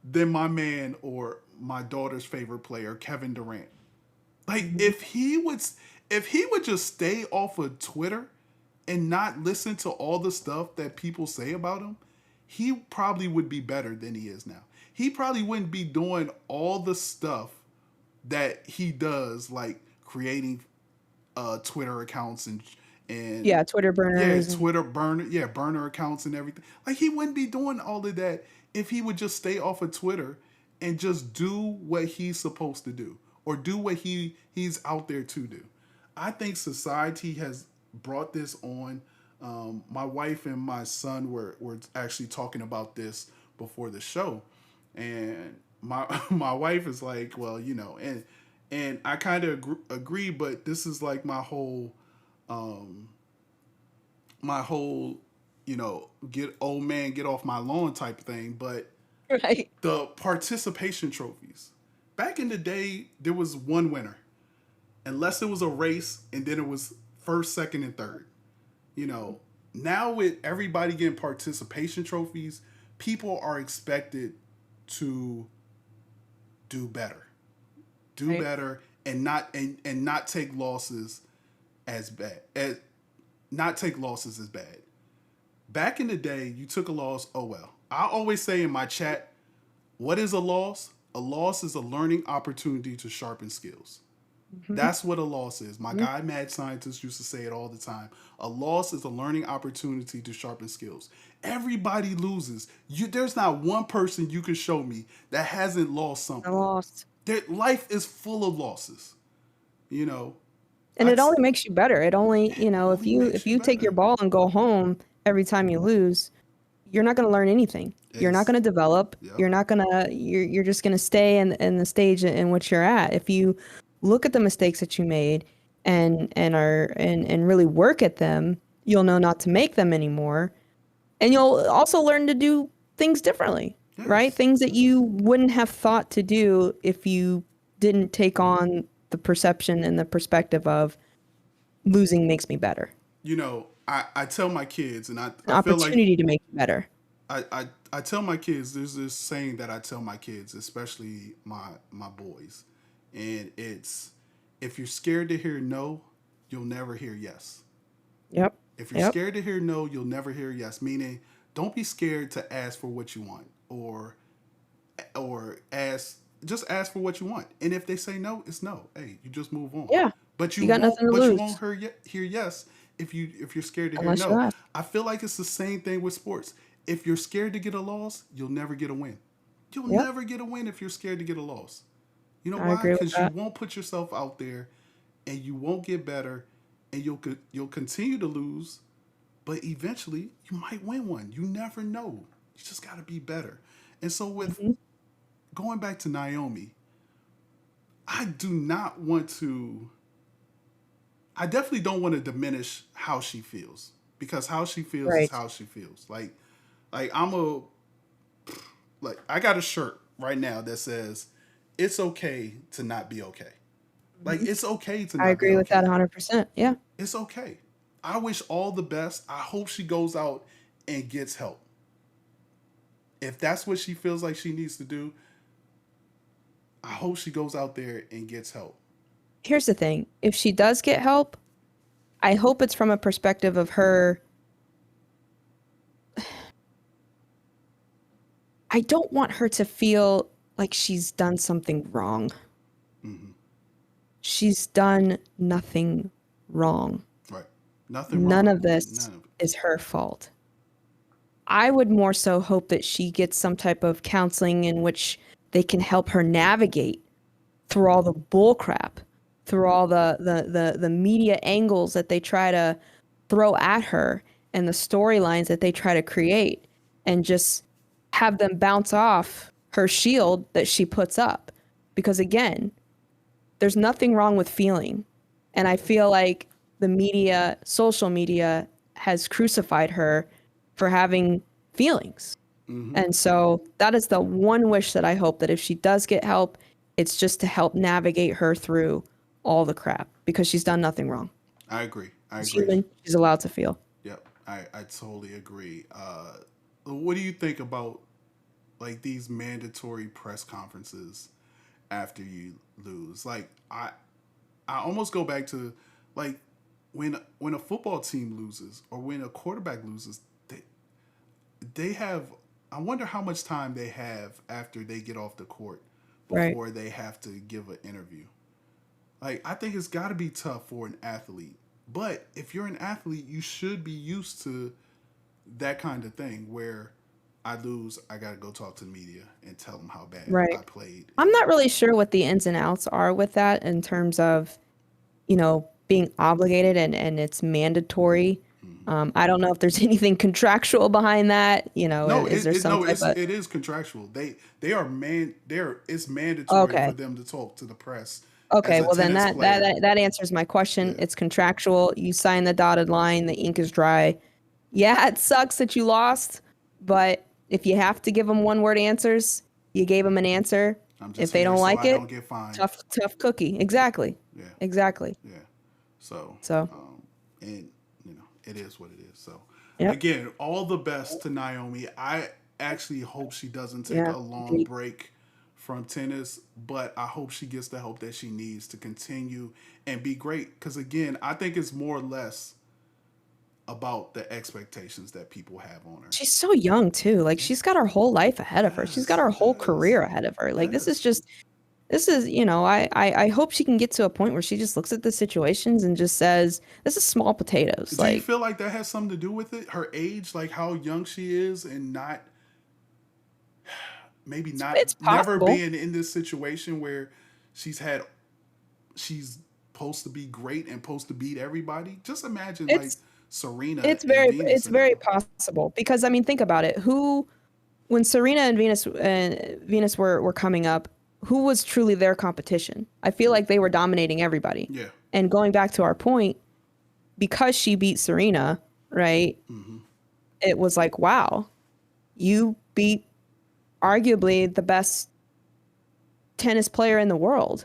than my man or my daughter's favorite player, Kevin Durant. Like Hmm. if he would just stay off of Twitter and not listen to all the stuff that people say about him, he probably would be better than he is now. He probably wouldn't be doing all the stuff that he does, like creating Twitter accounts and Yeah. Twitter yeah, burners and Twitter burner, yeah, burner accounts and everything. Like he wouldn't be doing all of that if he would just stay off of Twitter and just do what he's supposed to do or do what he's out there to do. I think society has brought this on. My wife and my son were actually talking about this before the show, and my my wife is like, well, you know, and I kind of agree, but this is like um, my whole, you know, get old man get off my lawn type thing. But right. the participation trophies, back in the day, there was one winner, unless it was a race, and then it was first, second, and third. You know, now with everybody getting participation trophies, people are expected to do better, do Right. better, and not take losses as bad as not take losses as bad. Back in the day, you took a loss. Oh well. I always say in my chat, what is a loss? A loss is a learning opportunity to sharpen skills. Hmm. That's what a loss is. My guy, Mad Scientist, used to say it all the time. A loss is a learning opportunity to sharpen skills. Everybody loses. There's not one person you can show me that hasn't lost I something. lost. Life is full of losses. You know, And it I'd, only makes you better. It only, it if only if makes you you take your better. ball and go home every time you lose, you're not going to learn anything. You're not Ex- going to develop. yep. You're just going to stay in the stage in which you're at. If you look at the mistakes that you made and really work at them, you'll know not to make them anymore. And you'll also learn to do things differently, right? Yes. Things that you wouldn't have thought to do if you didn't take on the perception and the perspective of losing makes me better. You know, I tell my kids, and An I feel like opportunity to make you better. I tell my kids, there's this saying that I tell my kids, especially my boys, and it's if you're scared to hear no, you'll never hear yes. Yep. If you're Yep. scared to hear no, you'll never hear yes. Meaning, don't be scared to ask for what you want, or ask just ask for what you want. And if they say no, it's no. Hey, you just move on. Yeah. But you You got won't. nothing to But you won't lose hear yes if you're scared to hear unless you no. ask. I feel like it's the same thing with sports. If you're scared to get a loss, you'll never get a win. You'll Yep. never get a win if you're scared to get a loss. You know I why? agree with Because you that. won't put yourself out there, and you won't get better, and you'll continue to lose. But eventually, you might win one. You never know. You just got to be better. And so, with Hmm. going back to Naomi, I do not want to. I definitely don't want to diminish how she feels, because how she feels is Right. how she feels. Like I got a shirt right now that says, "It's okay to not be okay." Like, Hmm. it's okay to I not be agree with that okay. 100%. Yeah. It's okay. I wish all the best. I hope she goes out and gets help. If that's what she feels like she needs to do, I hope she goes out there and gets help. Here's the thing. If she does get help, I hope it's from a perspective of her. I don't want her to feel like she's done something wrong. Hmm. She's done nothing wrong. Right. Nothing None wrong. of this None of it. is her fault. I would more so hope that she gets some type of counseling in which they can help her navigate through all the bull crap, through all the media angles that they try to throw at her and the storylines that they try to create, and just have them bounce off her shield that she puts up. Because again, there's nothing wrong with feeling. And I feel like the media, social media, has crucified her for having feelings. Hmm. And so that is the one wish that I hope, that if she does get help, it's just to help navigate her through all the crap, because she's done nothing wrong. I agree. I She's agree. human. She's allowed to feel. Yep. I totally agree. What do you think about like these mandatory press conferences after you lose? Like, I almost go back to, like, when a football team loses or when a quarterback loses, they have. I wonder how much time they have after they get off the court Right. before they have to give an interview. Like, I think it's got to be tough for an athlete. But if you're an athlete, you should be used to that kind of thing where I lose, I got to go talk to the media and tell them how bad I Right. played. I'm not really sure what the ins and outs are with that in terms of, being obligated and it's mandatory. Mhm. I don't know if there's anything contractual behind that. No, Is there some no, type of, it is contractual. They are they're it's mandatory for okay. them to talk to the press as Okay, a well then tennis that that player. that that answers my question. Yeah, It's contractual. You sign the dotted line, the ink is dry. Yeah, it sucks that you lost, but if you have to give them one word answers, you gave them an answer. I'm just If they here don't so like I don't it, get fined. tough cookie. Exactly. Yeah, Exactly. yeah. So, So, and it is what it is. So, yep. again, all the best to Naomi. I actually hope she doesn't take Yeah. a long Agreed. break from tennis, but I hope she gets the help that she needs to continue and be great. Because again, I think it's more or less about the expectations that people have on her. She's so young too. Like Yeah. she's got her whole life ahead of her. She's got Yes, her whole yes, career ahead of her. Like yes. this is, I hope she can get to a point where she just looks at the situations and just says, this is small potatoes. Do you Like feel like that has something to do with it? Her age, like how young she is, and not maybe not it's never possible. being in this situation where she's had she's supposed to be great and supposed to beat everybody. Just imagine like It's Serena it's and very Venus it's and very them. possible because I mean think about it. Who when Serena and Venus were coming up, who was truly their competition? I feel like they were dominating everybody. Yeah. And going back to our point, because she beat Serena, right? Hmm. It was like, wow, you beat arguably the best tennis player in the world.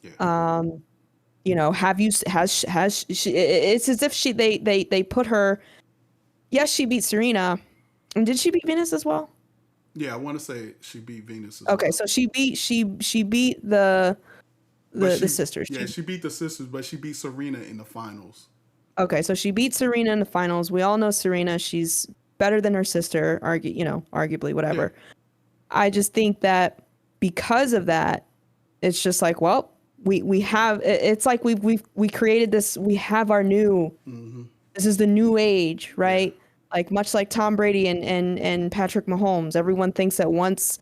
Yeah. Have you has she, it's as if they put her, yes, she beat Serena. And did she beat Venus as well? Yeah. I want to say she beat Venus as Okay, well. so she beat the But the sisters. yeah, she beat the sisters, but she beat Serena in the finals. Okay, so she beat Serena in the finals. We all know Serena. She's better than her sister, arguably, Yeah. whatever. I just think that because of that, it's just like, well, we have it's like we created this. We have our new. Mm-hmm. This is the new age, Yeah. right? Like much like Tom Brady and Patrick Mahomes. Everyone thinks that once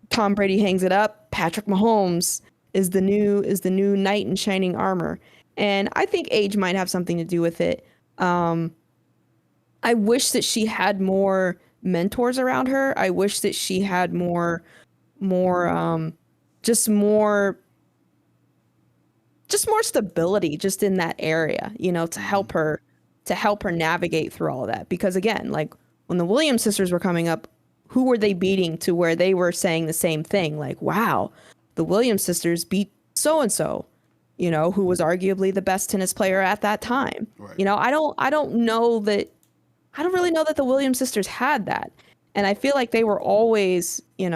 Tom Brady hangs it up, Patrick Mahomes is the new knight in shining armor. And I think age might have something to do with it. Um, I wish that she had more mentors around her. I wish that she had more, just more, just more stability just in that area, Mm-hmm. to help her navigate through all of that. Because again, like when the Williams sisters were coming up, who were they beating to where they were saying the same thing? Like, wow, the Williams sisters beat so and so, who was arguably the best tennis player at that time. Right. I don't know that I don't really know that the Williams sisters had that. And I feel like they were always, in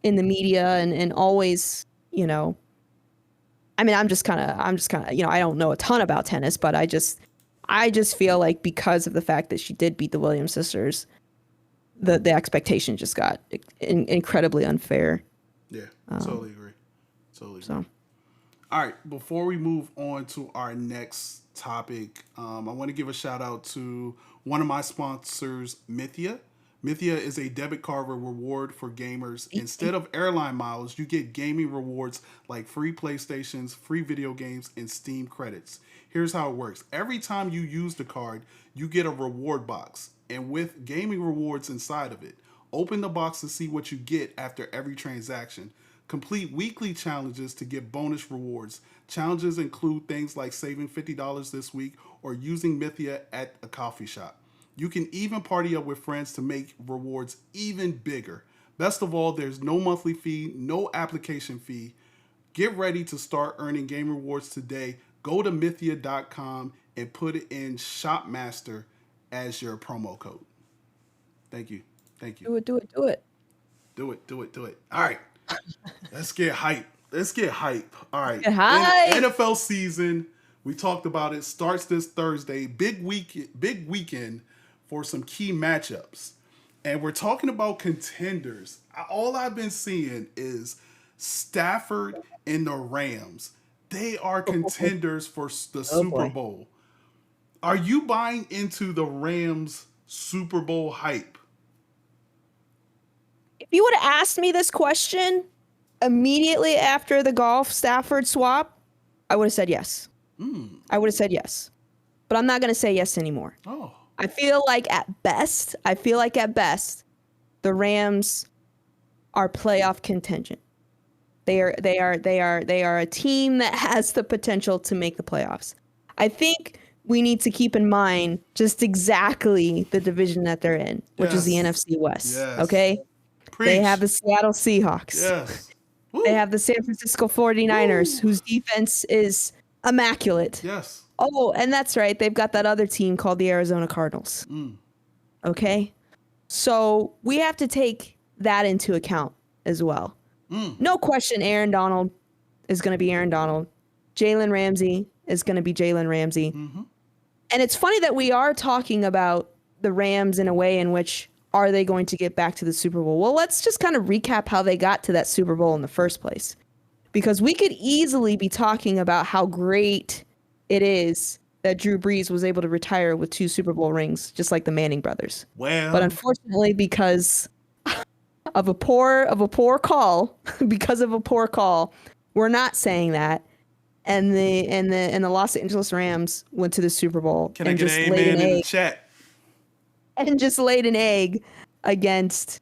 the media and always, I mean, I'm just kind of, I don't know a ton about tennis, but I just feel like because of the fact that she did beat the Williams sisters, the expectation just got incredibly unfair. Yeah. Um, Totally agree. Totally agree. so All right, before we move on to our next topic, I want to give a shout out to one of my sponsors, Mythia. Mythia is a debit card reward for gamers. Instead of airline miles, you get gaming rewards like free PlayStations, free video games, and Steam credits. Here's how it works: every time you use the card, you get a reward box, and with gaming rewards inside of it. Open the box to see what you get after every transaction. Complete weekly challenges to get bonus rewards. Challenges include things like saving $50 this week or using Mythia at a coffee shop. You can even party up with friends to make rewards even bigger. Best of all, there's no monthly fee, no application fee. Get ready to start earning game rewards today. Go to mythia.com and put it in Shopmaster as your promo code. Thank you. Thank you. do it, do it, do it. Do it, do it, do it. All right. Let's get hype. Let's get hype. All right. Hi. NFL season, we talked about it, starts this Thursday. Big weekend for some key matchups. And we're talking about contenders. All I've been seeing is Stafford and the Rams. They are contenders for the Oh Super boy. Bowl. Are you buying into the Rams Super Bowl hype? If you would have asked me this question immediately after the golf Stafford swap, I would have said yes. Mm. I would have said yes. But I'm not going to say yes anymore. Oh. I feel like at best, the Rams are playoff contingent. They are a team that has the potential to make the playoffs. I think we need to keep in mind just exactly the division that they're in, which is the Yes. NFC West. Yes. Okay? They have Preach. the Seattle Seahawks. Yes. They Woo. have the San Francisco 49ers, Woo. whose defense is immaculate. Yes. Oh, and that's right. They've got that other team called the Arizona Cardinals. Mm. Okay? So we have to take that into account as well. Mm. No question, Aaron Donald is going to be Aaron Donald. Jalen Ramsey is going to be Jalen Ramsey. Mm-hmm. And it's funny that we are talking about the Rams in a way in which are they going to get back to the Super Bowl? Well, let's just kind of recap how they got to that Super Bowl in the first place. Because we could easily be talking about how great it is that Drew Brees was able to retire with 2 Super Bowl rings, just like the Manning brothers. But Well, unfortunately, because of a poor call, because of a poor call, we're not saying that. And the Los Angeles Rams went to the Super Bowl can I and get just an laid amen an in the egg chat? and just laid an egg against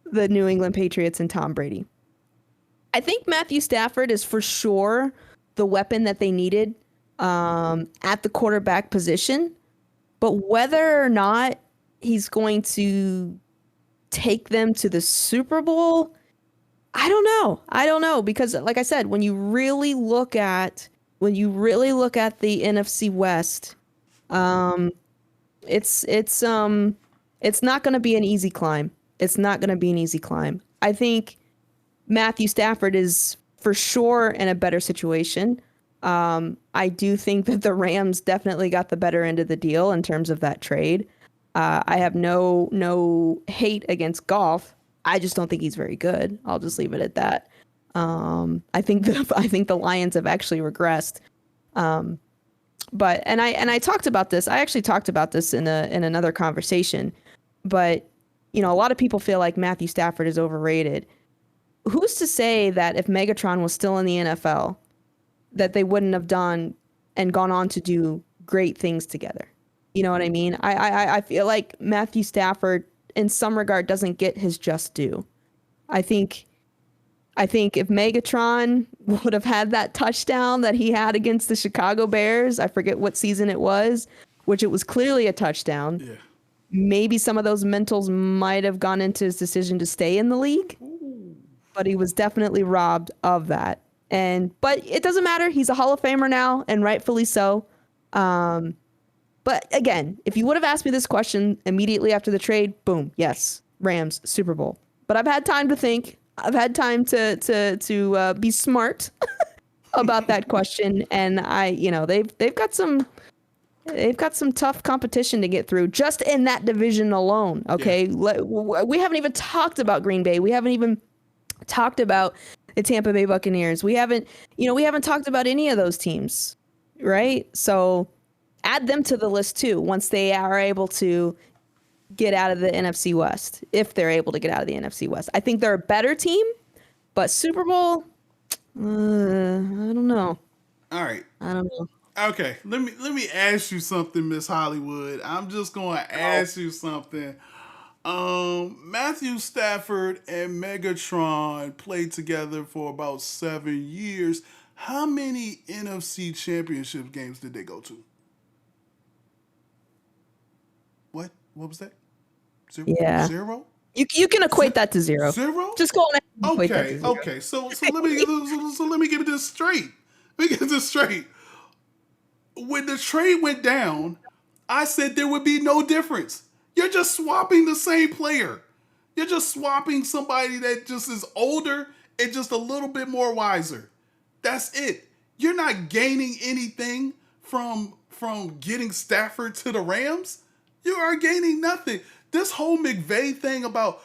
the New England Patriots and Tom Brady. I think Matthew Stafford is for sure the weapon that they needed at the quarterback position, but whether or not he's going to take them to the Super Bowl, I don't know. I don't know because, like I said, when you really look at the NFC West, um, it's not going to be an easy climb. It's not going to be an easy climb. I think Matthew Stafford is for sure in a better situation. I do think that the Rams definitely got the better end of the deal in terms of that trade. I have no hate against Goff. I just don't think he's very good. I'll just leave it at that. I think the Lions have actually regressed. But I talked about this. I actually talked about this in another conversation. But a lot of people feel like Matthew Stafford is overrated. Who's to say that if Megatron was still in the NFL, that they wouldn't have done and gone on to do great things together? You know what I mean? I feel like Matthew Stafford, in some regard, doesn't get his just due. I think I think if Megatron would have had that touchdown that he had against the Chicago Bears, I forget what season it was, which it was clearly a touchdown. Yeah. Maybe some of those mentals might have gone into his decision to stay in the league, but he was definitely robbed of that. But it doesn't matter. He's a Hall of Famer now, and rightfully so. But again, if you would have asked me this question immediately after the trade, boom, yes, Rams, Super Bowl. But I've had time to think. I've had time to be smart about that question, and they've got some tough competition to get through just in that division alone. Okay, yeah. We haven't even talked about Green Bay. We haven't even talked about the Tampa Bay Buccaneers. We haven't talked about any of those teams, right? So add them to the list too once they are able to get out of the NFC West, if they're able to get out of the NFC West. I think they're a better team, but Super Bowl, I don't know. All right. I don't know. Okay, let me ask you something, Miss Hollywood. I'm just going to ask you something. Matthew Stafford and Megatron played together for about 7 years. How many NFC Championship games did they go to? What? What was that? Zero? Yeah. Zero? You can equate that to zero. Zero? Just go on and equate that to zero. Okay. So let me get this straight. Let me get this straight. When the trade went down, I said there would be no difference. You're just swapping the same player. You're just swapping somebody that just is older and just a little bit more wiser. That's it. You're not gaining anything from getting Stafford to the Rams. You are gaining nothing. This whole McVay thing about,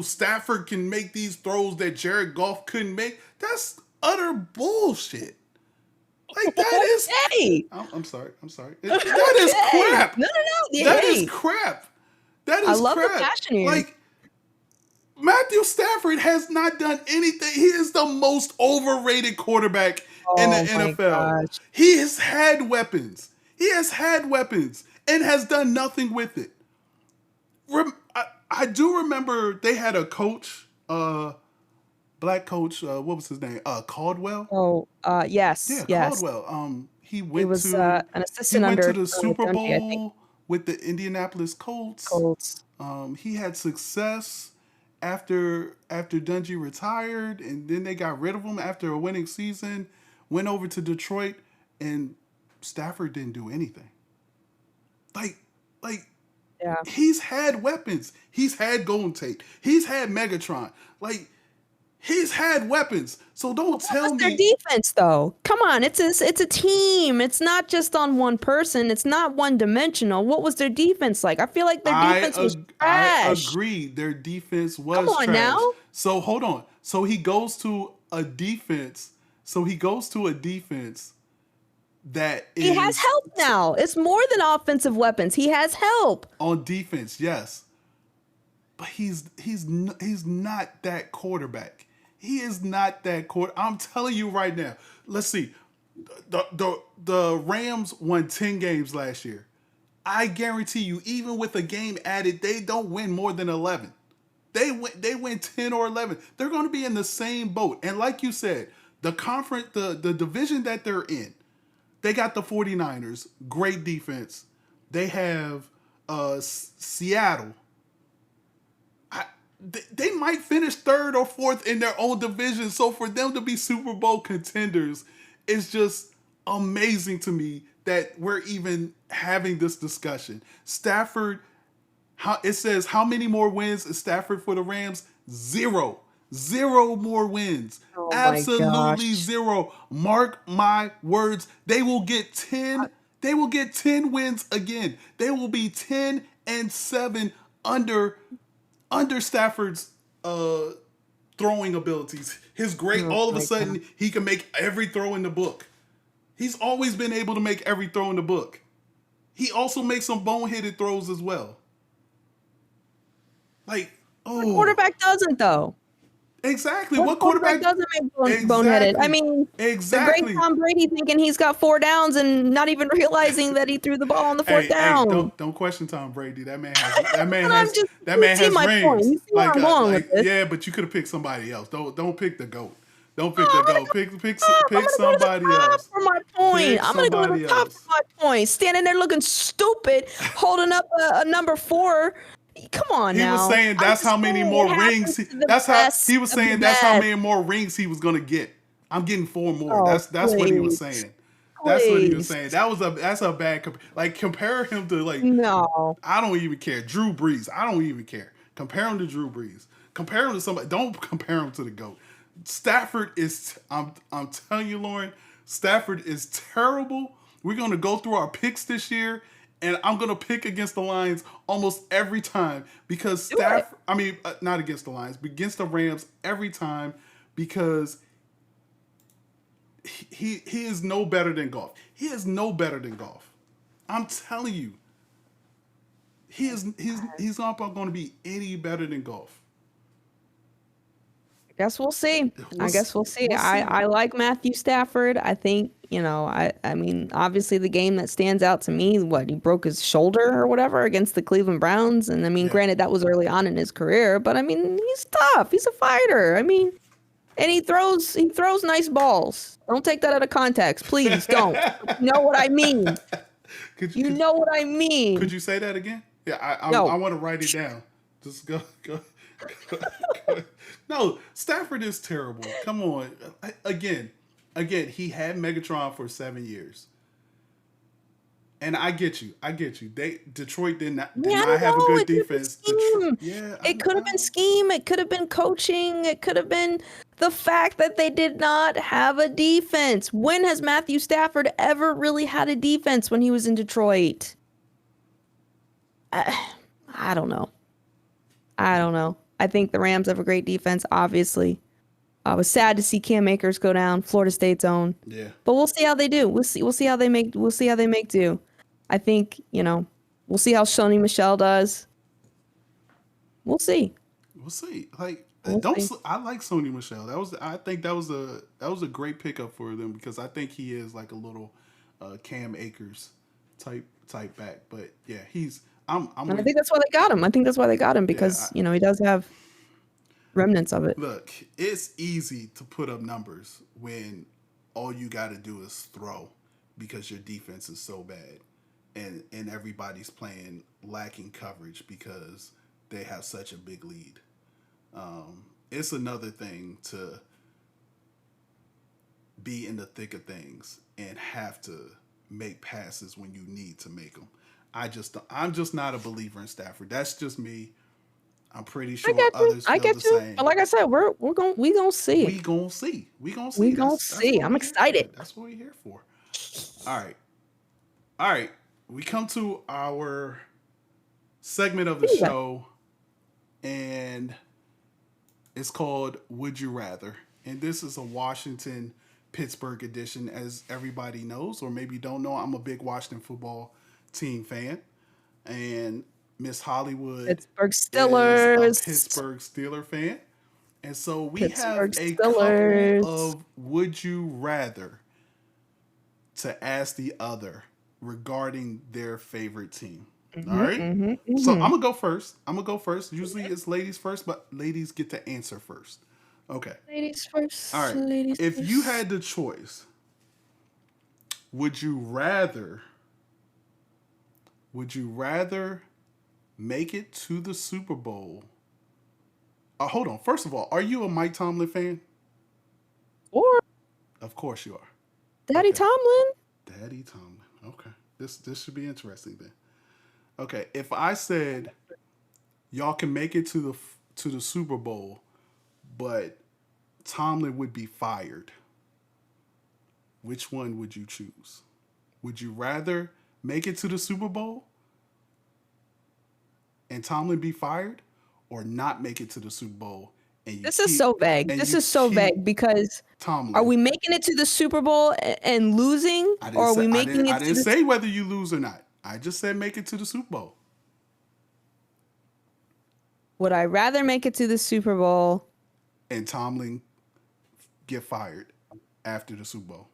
Stafford can make these throws that Jared Goff couldn't make, that's utter bullshit. Like, that is... Hey! I'm sorry. That is crap. No. That is crap. That is crap. I love the passion here. Like, Matthew Stafford has not done anything. He is the most overrated quarterback in the NFL. Gosh. He has had weapons. And has done nothing with it. I do remember they had a coach, black coach. What was his name? Caldwell. Yes. Yeah, yes. Caldwell. He was an assistant he went under to the Super Dungy, Bowl with the Indianapolis Colts. He had success after Dungy retired, and then they got rid of him after a winning season. Went over to Detroit, and Stafford didn't do anything. Like, yeah. He's had weapons. He's had Golden Tate. He's had Megatron. Like, he's had weapons. So don't tell me their defense, though. Come on, it's a team. It's not just on one person. It's not one dimensional. What was their defense like? I feel like their defense was trash. I agree. Their defense was Come on trash. now. So hold on. So he goes to a defense. That he has help now. It's more than offensive weapons. He has help on defense, yes, but he's not that quarterback. He is not that quarterback. I'm telling you right now. Let's see. The Rams won 10 games last year. I guarantee you, even with a game added, they don't win more than 11. They win 10 or 11. They're going to be in the same boat. And like you said, the conference, the division that they're in. They got the 49ers, great defense. They have Seattle. They might finish third or fourth in their own division. So for them to be Super Bowl contenders is just amazing to me that we're even having this discussion. Stafford, it says how many more wins is Stafford for the Rams? 0. Zero more wins. Oh my Absolutely gosh. zero. Mark my words. They will get 10. They will get 10 wins again. They will be 10-7 under Stafford's throwing abilities. His great Oh all of a my god. sudden he can make every throw in the book. He's always been able to make every throw in the book. He also makes some boneheaded throws as well. Like, What oh, quarterback doesn't though? exactly. What What quarterback quarterback? doesn't make boneheaded? I Exactly. mean, the great Exactly. Tom Brady thinking he's got 4 downs and not even realizing that he threw the ball on the fourth Hey, down. don't question Tom Brady. But I'm just, That you man see has my point. rings. You see where I'm going with this. Yeah, but you could have picked somebody else. Don't pick the goat. Don't pick Oh, the I'm gonna goat. go to the top. I'm Pick gonna go to the somebody top else. for my point. Pick I'm gonna go to the somebody top for else. my point. Standing there looking stupid, holding up a number 4. Come on He was now. saying I'm that's just how many saying more it rings. happens to the That's how best he was of the saying. That's how best. many more rings he was gonna get. I'm getting 4 more. Oh, That's what he was please. saying. That's what he was Please. saying. That's a bad like compare him to like No. I don't even care. Drew Brees. I don't even care. Compare him to Drew Brees. Compare him to somebody. Don't compare him to the GOAT. Stafford is I'm telling you, Lauren, Stafford is terrible. We're gonna go through our picks this year, and I'm gonna pick against the Lions almost every time because Do it. not against the Lions, but against the Rams every time because he is no better than golf. He is no better than golf. I'm telling you, he's not going to be any better than golf. I guess we'll see. We'll I guess we'll see. we'll see. I like Matthew Stafford. I think, I mean, obviously the game that stands out to me, what, he broke his shoulder or whatever against the Cleveland Browns. And I mean, Yeah. granted, that was early on in his career, but I mean, he's tough. He's a fighter. I mean, and he throws nice balls. Don't take that out of context. Please don't. But you know what I mean. could you You could, know what I could mean. you say that again? Yeah, I No. want to write it down. Just go, go. No, Stafford is terrible. Come on, again. He had Megatron for 7 years, and I get you. I get you. Detroit did Yeah, I not have a know. good It could have been defense. Detroit, scheme. yeah, It could have I been know. scheme. It could have been coaching. It could have been the fact that they did not have a defense. When has Matthew Stafford ever really had a defense when he was in Detroit? I, I don't know. I don't know. I think the Rams have a great defense, obviously. I was sad to see Cam Akers go down, Florida State's own. Yeah, But we'll see how they do. We'll see how they make do. I think, we'll see how Sony Michelle does. We'll see. we'll see. Like, We'll don't see. I like Sony Michelle? I think that was a great pickup for them because I think he is like a little Cam Akers type back. But yeah, I'm And I with think that's why they got him. I think that's why they got him yeah. because, he does have remnants of it. Look, it's easy to put up numbers when all you got to do is throw because your defense is so bad, and everybody's playing lacking coverage because they have such a big lead. It's another thing to be in the thick of things and have to make passes when you need to make them. I'm just not a believer in Stafford. That's just me. I'm pretty I sure get you. others I feel the get you. But same. like I said, we gonna see. We gonna see. We gonna We see. gonna That's see. what I'm we here for. excited. That's what we here for. All right. All right. We come to our segment of the Yeah. show, and it's called Would You Rather. And this is a Washington Pittsburgh edition. As everybody knows, or maybe don't know, I'm a big Washington football team fan. And Miss Hollywood Pittsburgh is a Steelers. Pittsburgh Steeler fan. And so we have Pittsburgh a couple Steelers. of would you rather to ask the other regarding their favorite team. All Hmm, right. hmm, So hmm. I'm gonna go first. I'm gonna go first. Usually it's ladies first, but ladies get to answer first. Okay. Ladies All first. right. Ladies If you first. had the choice, would you rather would you rather make it to the Super Bowl? Hold on. First of all, are you a Mike Tomlin fan? Or Of course you are. Daddy Okay. Tomlin. Daddy Tomlin. Okay. This should be interesting then. Okay. If I said y'all can make it to the Super Bowl, but Tomlin would be fired, which one would you choose? Would you rather make it to the Super Bowl and Tomlin be fired, or not make it to the Super Bowl and you This is keep so vague. and This you is so keep vague because are Tomlin? we making it to the Super Bowl and losing, I or didn't are say we making I it to didn't the? say whether you lose or not. I just said make it to the Super Bowl. Would I rather make it to the Super Bowl? And Tomlin get fired after the Super Bowl,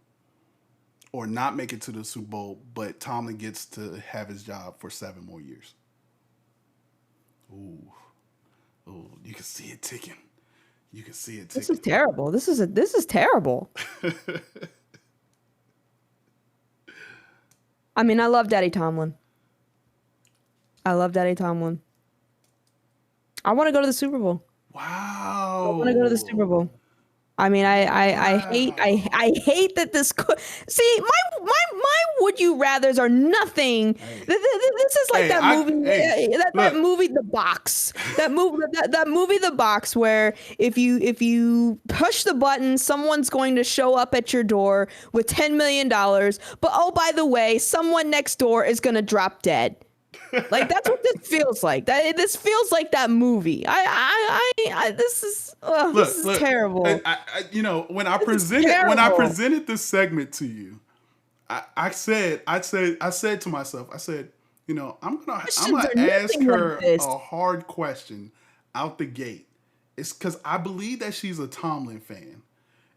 or not make it to the Super Bowl, but Tomlin gets to have his job for 7 more years. Ooh, ooh, you can see it ticking. You can see it This is ticking. terrible. This is terrible. I mean, I love Daddy Tomlin. I love Daddy Tomlin. I want to go to the Super Bowl. I want to go to the Super Wow, Bowl. I mean, I wow. hate that this could see my would you rather's are nothing. Hey, This is like hey, that I movie hey, that look. movie The Box. That movie The Box where if you push the button, someone's going to show up at your door with $10 million. But oh, by the way, someone next door is going to drop dead. Like that's what this feels like. This feels like that movie. This is Look. terrible. When I This is terrible. presented this segment to you, I said to myself, I said, I'm Questions gonna are ask nothing like her this. a hard question out the gate. It's because I believe that she's a Tomlin fan,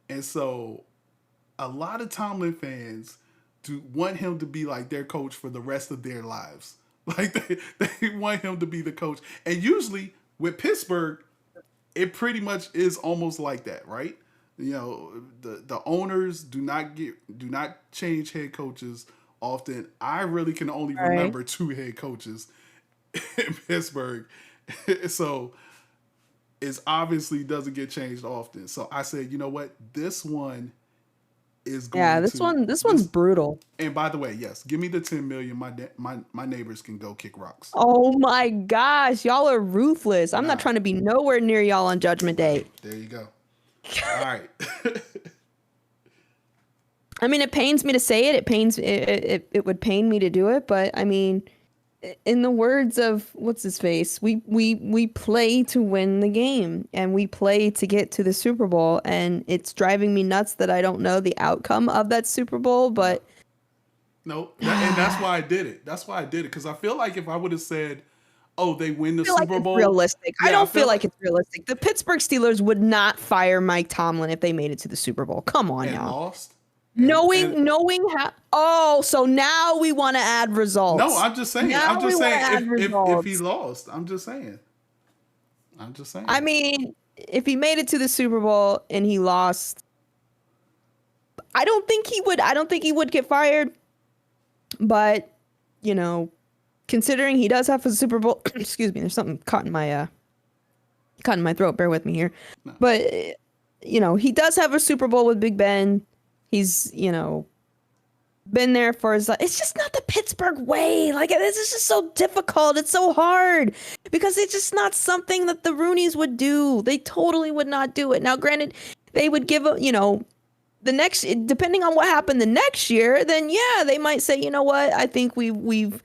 and so a lot of Tomlin fans do want him to be like their coach for the rest of their lives. Like they want him to be the coach, and usually with Pittsburgh, it pretty much is almost like that, right? The owners do not change head coaches often. I really can only All right. remember 2 head coaches in Pittsburgh, so it obviously doesn't get changed often. So I said, you know what, this one is Yeah, going this to one's this. brutal. And by the way, yes, give me the 10 million. My neighbors can go kick rocks. Oh my gosh, y'all are ruthless. I'm not Nah, trying to be nowhere near y'all on Judgment Day. there you go. All right. I mean, it pains me to say it. It would pain me to do it, but I mean, in the words of what's his face, we play to win the game and we play to get to the Super Bowl, and it's driving me nuts that I don't know the outcome of that Super Bowl, No, but no, and that's why I did it. That's why I did it because I feel like if I would have said, "Oh, they win the feel like Super it's Bowl," realistic. I yeah, I don't feel feel like like it's realistic. The Pittsburgh Steelers would not fire Mike Tomlin if they made it to the Super Bowl. Come on, and y'all. lost, and Knowing how, oh, so now we want to add no, results. I'm just saying. Now I'm we just want to saying add if he results. lost, I'm just saying. I'm just I saying. mean, if he made it to the Super Bowl and he lost, I don't think he would get fired. But, you know, considering he does have a Super Bowl, excuse me, there's something caught in my throat. Bear with me here. No. But he does have a Super Bowl with Big Ben. He's, been there for his life. It's just not the Pittsburgh way. Like, this is just so difficult. It's so hard because it's just not something that the Rooneys would do. They totally would not do it. Now, granted, they would give the next, depending on what happened the next year, then yeah, they might say, you know what? I think we've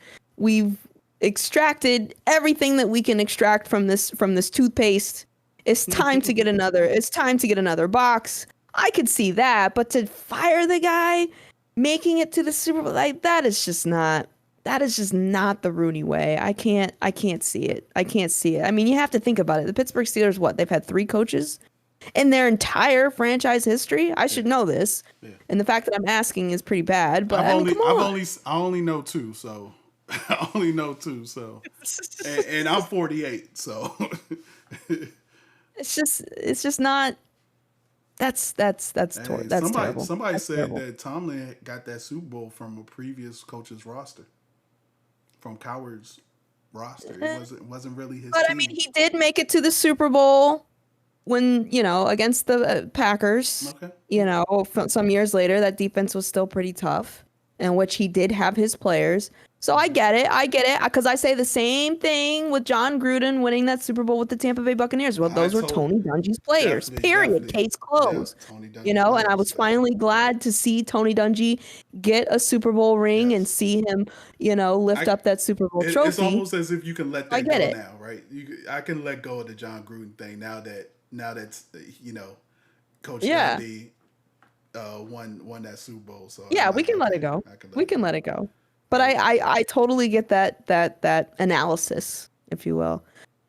extracted everything that we can extract from this toothpaste. It's time to get another. It's time to get another box. I could see that, but to fire the guy making it to the Super Bowl, like that is just not the Rooney way. I can't see it. I can't see it. I mean, you have to think about it. The Pittsburgh Steelers, what? They've had 3 coaches in their entire franchise history. I should know this. Yeah. And the fact that I'm asking is pretty bad, but I mean, come on. I only know 2, so I only know 2, so and I'm 48, so It's just not. That's hey, that's terrible. somebody That's said terrible. that Tomlin got that Super Bowl from a previous coach's roster, from Coward's roster. It wasn't really his But I mean, team. he did make it to the Super Bowl when, against the Packers. Okay. Some years later, that defense was still pretty tough, in which he did have his players. So I get it. I get it. Because I say the same thing with John Gruden winning that Super Bowl with the Tampa Bay Buccaneers. Well, I those were told Tony Dungy's players, definitely, period. definitely, Case yeah. closed. Tony You Dungy know, and I players, was finally glad to see Tony Dungy get a Super Bowl ring and yes. see him, lift I up that Super Bowl it's trophy. almost as if you can let I that get go it. now, right? I can let go of the John Gruden thing now that's Coach Yeah. Dungy won that Super Bowl, so I'm Yeah, we like, can let it okay, go. I can let We it can go. let it go. But But I totally get that analysis, if you will.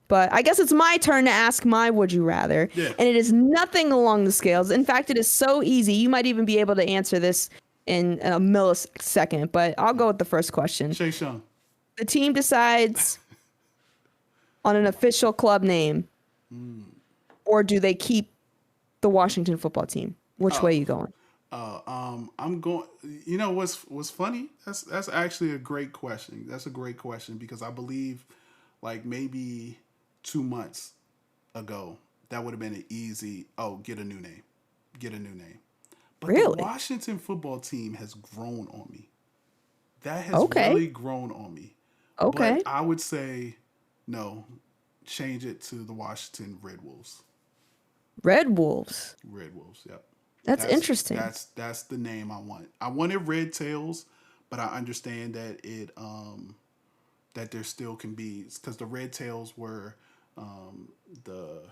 But I guess it's my turn to ask my would you rather. yeah, And it is nothing along the scales. In fact, it is so easy. You might even be able to answer this in a millisecond, but I'll go with the first question. Shay Sean. The team decides on an official club name, or do they keep the Washington football team? Which way Oh, you going? I'm going. You know what's funny? That's actually a great question. That's a great question because I believe, like maybe 2 months ago, that would have been an easy. Oh, get a new name, get a new name. But the Really? Washington football team has grown on me. That has Okay. really grown on me. But Okay. I would say no. Change it to the Washington Red Wolves. Red Wolves. Red Wolves. Yep. That's That's interesting. that's the name I want. I wanted Red Tails, but I understand that that there still can be because the Red Tails were the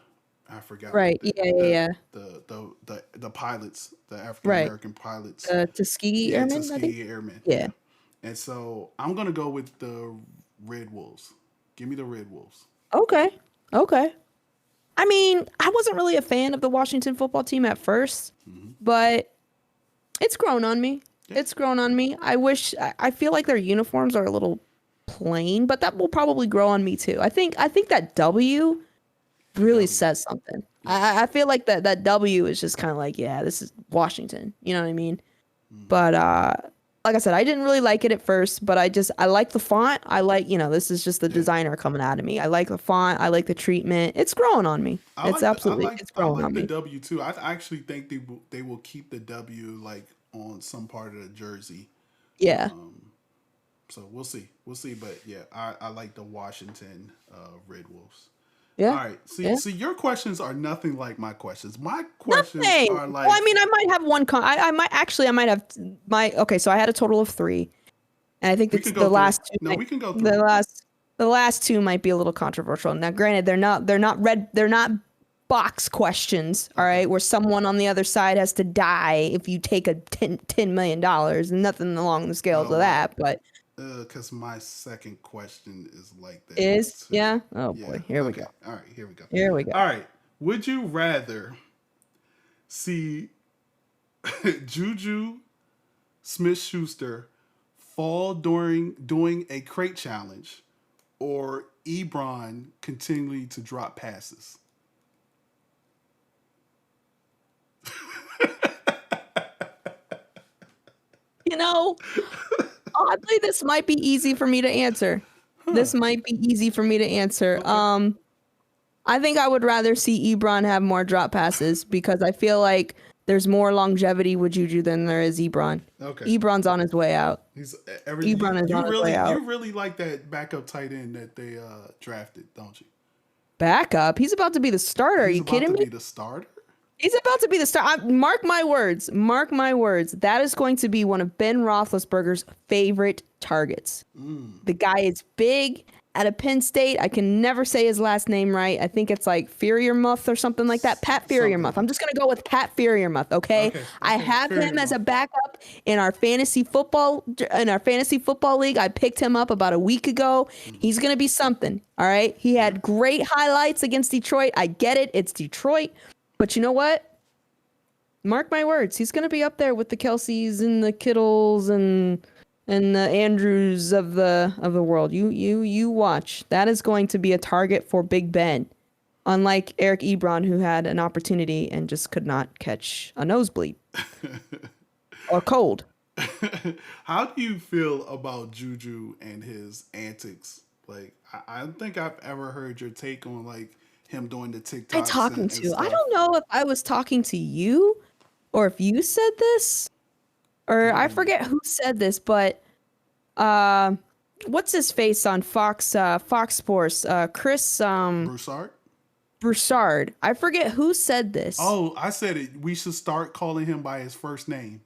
I forgot what Right. Yeah, yeah, the yeah. the pilots, the African Right. American pilots. The Tuskegee Yeah, Airmen, I think. Tuskegee Airmen. Yeah. Yeah, and so I'm gonna go with the Red Wolves. Give me the Red Wolves. Okay. Okay. I mean, I wasn't really a fan of the Washington football team at first, Hmm. but it's grown on me. Yeah, It's grown on me. I feel like their uniforms are a little plain, but that will probably grow on me too. I think that W the really W. says something. Yeah. I feel like that W is just kind of like, yeah, this is Washington. You know what I mean? Hmm. But like I said, I didn't really like it at first, but I like the font. I like, this is just the Yeah. designer coming out of me. I like the font. I like the treatment. It's growing on me. It's I growing like on the me. W too. I actually think they will keep the W like on some part of the jersey. Yeah. So we'll see. But yeah, I like the Washington Red Wolves. All Yeah. right, Yeah. see your questions are nothing like my questions. My questions Nothing. are Well, I like mean, I might have one I might have okay, so I had a total of 3. And I think we it's can go through. No, we can go the through. last 2 might be a little controversial. Now, granted, they're not box questions, all Okay. right, where someone on the other side has to die if you take a $10 million dollars. Nothing along the scales Oh of well, that, but because my second question is like that is too. yeah. Oh Yeah. boy, here we Okay. go. All right. Here we go. Here we go. All right. Would you rather see Juju Smith Schuster fall during doing a crate challenge or Ebron continually to drop passes? You know, oddly, this might be easy for me to answer. Huh. This might be easy for me to answer. Okay. I think I would rather see Ebron have more drop passes because I feel like there's more longevity with Juju than there is Ebron. Okay. Ebron's on his way out. He's Ebron is on his way you out. really like that backup tight end that they drafted, don't you? Backup. He's about to be the starter. Are He's you about kidding to me? be the starter. He's about to be the star. Mark my words. Mark my words. That is going to be one of Ben Roethlisberger's favorite targets. The guy is big out of Penn State. I can never say his last name right. I think it's like Furiermuth or something like that. Pat Furiermuth. Something. I'm just going to go with Pat Furiermuth, okay? Okay. I Okay. have Fair him as enough. a backup in our fantasy football league. I picked him up about a week ago. He's going to be something, all right? He Yeah. had great highlights against Detroit. I get it. It's Detroit. But you know what? Mark my words, he's going to be up there with the Kelseys and the Kittles and the Andrews of the world. You watch. That is going to be a target for Big Ben. Unlike Eric Ebron, who had an opportunity and just could not catch a nosebleed or cold. How do you feel about Juju and his antics? Like, I don't think I've ever heard your take on like him doing the I TikToks talking and to. I stuff. don't know if I was talking to you or if you said this or I forget who said this, but uh what's his face on Fox Sports? Chris Broussard. Broussard. I forget who said this. Oh, I said it. We should start calling him by his first name.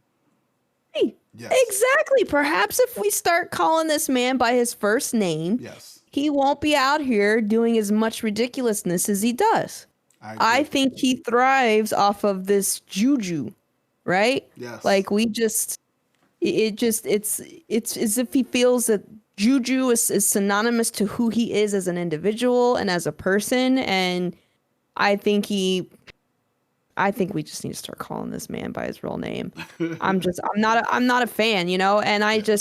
Hey, Yes. exactly. Perhaps if we start calling this man by his first name, Yes. he won't be out here doing as much ridiculousness as he does. I I agree. think he thrives off of this juju, right? Yes. Like we just it just it's as if he feels that juju is synonymous to who he is as an individual and as a person. And I think he I think we just need to start calling this man by his real name. I'm not a fan, you know, and Yeah.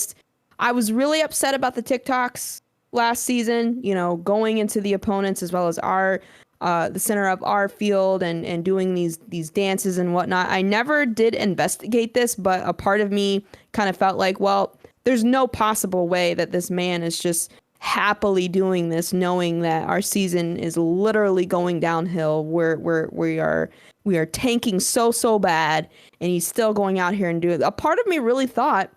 I was really upset about the TikToks last season, you know, going into the opponents as well as our the center of our field and doing these dances and whatnot. I never did investigate this, but a part of me kind of felt like, well, there's no possible way that this man is just happily doing this, knowing that our season is literally going downhill. We are tanking so bad, and he's still going out here and doing it. A part of me really thought,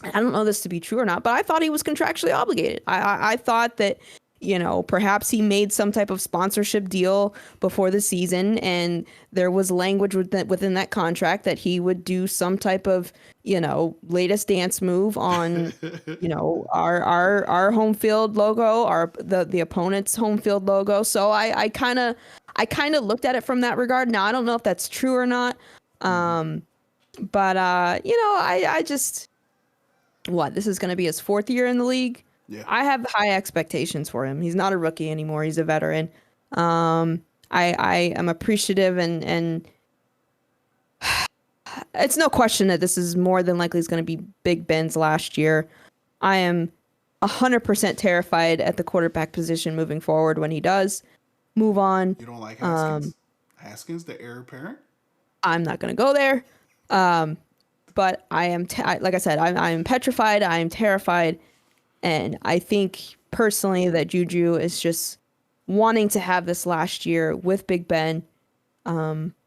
I don't know this to be true or not, but I thought he was contractually obligated. I thought that, you know, perhaps he made some type of sponsorship deal before the season, and there was language within that contract that he would do some type of, you know, latest dance move on, you know, our home field logo, the opponent's home field logo. So I kind of looked at it from that regard. Now I don't know if that's true or not. Hmm. But you know, I just what this is going to be his fourth year in the league. Yeah. I have high expectations for him. He's not a rookie anymore. He's a veteran. I am appreciative and it's no question that this is more than likely is going to be Big Ben's last year. I am 100% terrified at the quarterback position moving forward when he does move on. You don't like Haskins? Haskins, the heir apparent? I'm not going to go there. But I am, like I said, I am petrified. I am terrified. And I think personally that Juju is just wanting to have this last year with Big Ben.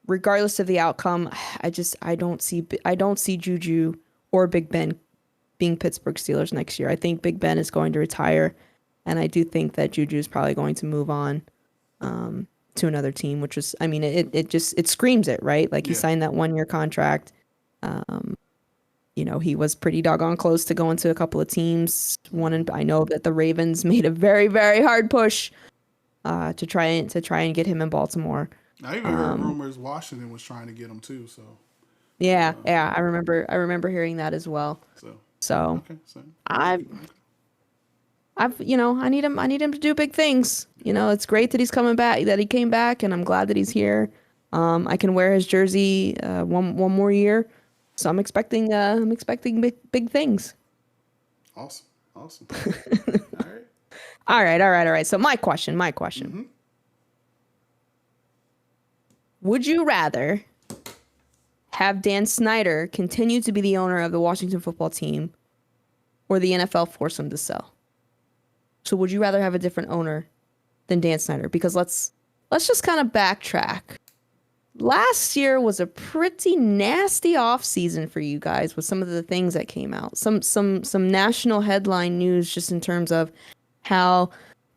Regardless of the outcome, I don't see Juju or Big Ben being Pittsburgh Steelers next year. I think Big Ben is going to retire, and I do think that Juju is probably going to move on to another team, which is, I mean, it screams it, right? Like he Yeah. signed that 1 year contract. You know, he was pretty doggone close to going to a couple of teams. I know that the Ravens made a very hard push to try and get him in Baltimore. I even heard rumors Washington was trying to get him too. So, Yeah, I remember hearing that as well. so So okay. So I've you know, I need him to do big things. You know, it's great that he's coming back, that he came back, and I'm glad that he's here. I can wear his jersey one more year. So I'm expecting big things. awesome. Awesome. All right. So my question. Mm-hmm. Would you rather have Dan Snyder continue to be the owner of the Washington football team or the NFL force him to sell? So would you rather have a different owner than Dan Snyder? Because let's just kind of backtrack. Last year was a pretty nasty offseason for you guys with some of the things that came out. Some national headline news just in terms of how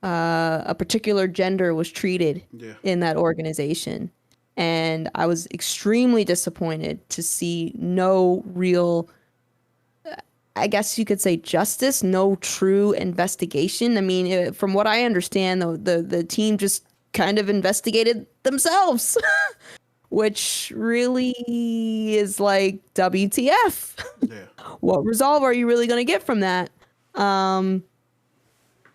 a particular gender was treated Yeah. in that organization. And I was extremely disappointed to see no real, I guess you could say, justice, no true investigation. I mean, from what I understand, the team just kind of investigated themselves, which really is like WTF. Yeah. What resolve are you really going to get from that?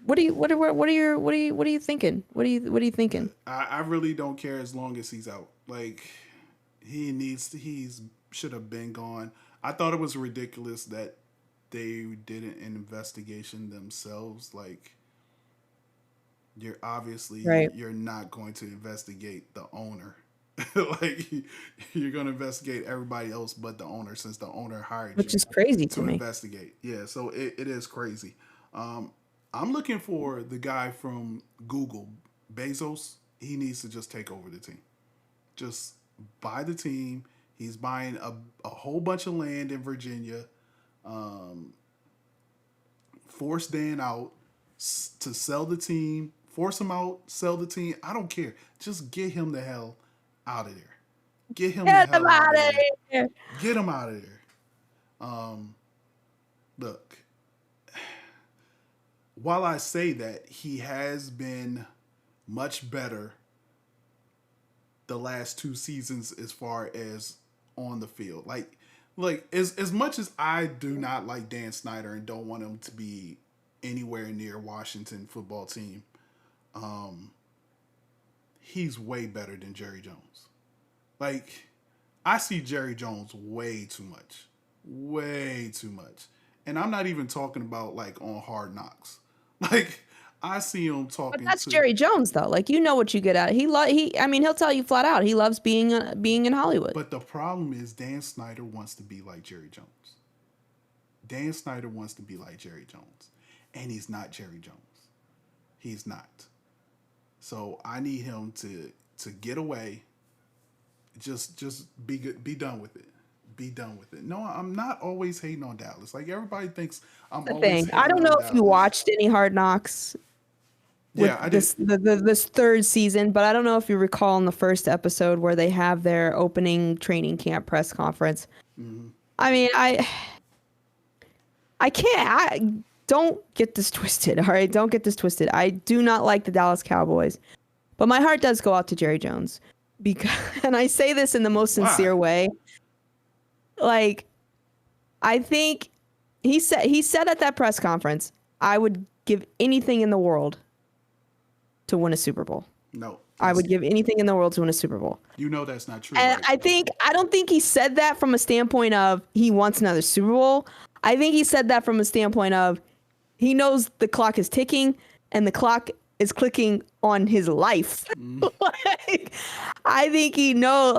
What are you thinking? What are you thinking? I really don't care as long as he's out. Like he's should have been gone. I thought it was ridiculous that they did an investigation themselves. Like Right. you're not going to investigate the owner. Like you're going to investigate everybody else but the owner since the owner hired Which you is crazy to to me. investigate. Yeah, so it is crazy. I'm looking for the guy from Google, Bezos. He needs to just take over the team. Just buy the team. He's buying a whole bunch of land in Virginia force Dan out to sell the team, force him out, sell the team. I don't care. Just get him the hell out of there. Get him the Get them hell out out of of there. here. Get him out of there. Um, Look, while I say that he has been much better the last two seasons as far as on the field, like as much as I do not like Dan Snyder and don't want him to be anywhere near Washington football team, um, he's way better than Jerry Jones. Like, I see Jerry Jones way too much. Way too much. And I'm not even talking about like on Hard Knocks. Like, I see him But talking that's to. Jerry Jones, though. Like, you know what you get out. I mean, he'll tell you flat out. He loves being in Hollywood. But the problem is Dan Snyder wants to be like Jerry Jones. Dan Snyder wants to be like Jerry Jones. And he's not Jerry Jones. He's not. So I need him to get away. Just be good, be done with it. Be done with it. No, I'm not always hating on Dallas. Like, everybody thinks I'm The always thing. I hating don't on know if you Dallas. watched any Hard Knocks with Yeah, I did. this third season, but I don't know if you recall in the first episode where they have their opening training camp press conference. Mm-hmm. I mean, I can't. I don't get this twisted. All right, don't get this twisted. I do not like the Dallas Cowboys, but my heart does go out to Jerry Jones because, and I say this in the most Why? sincere way. Like, I think he said at that press conference, I would give anything in the world to win a Super Bowl. No, I that's, would give anything in the world to win a Super Bowl. you know that's not true, And right? I don't think he said that from a standpoint of he wants another Super Bowl. I think he said that from a standpoint of he knows the clock is ticking and the clock is clicking on his life. Like, I think he knows,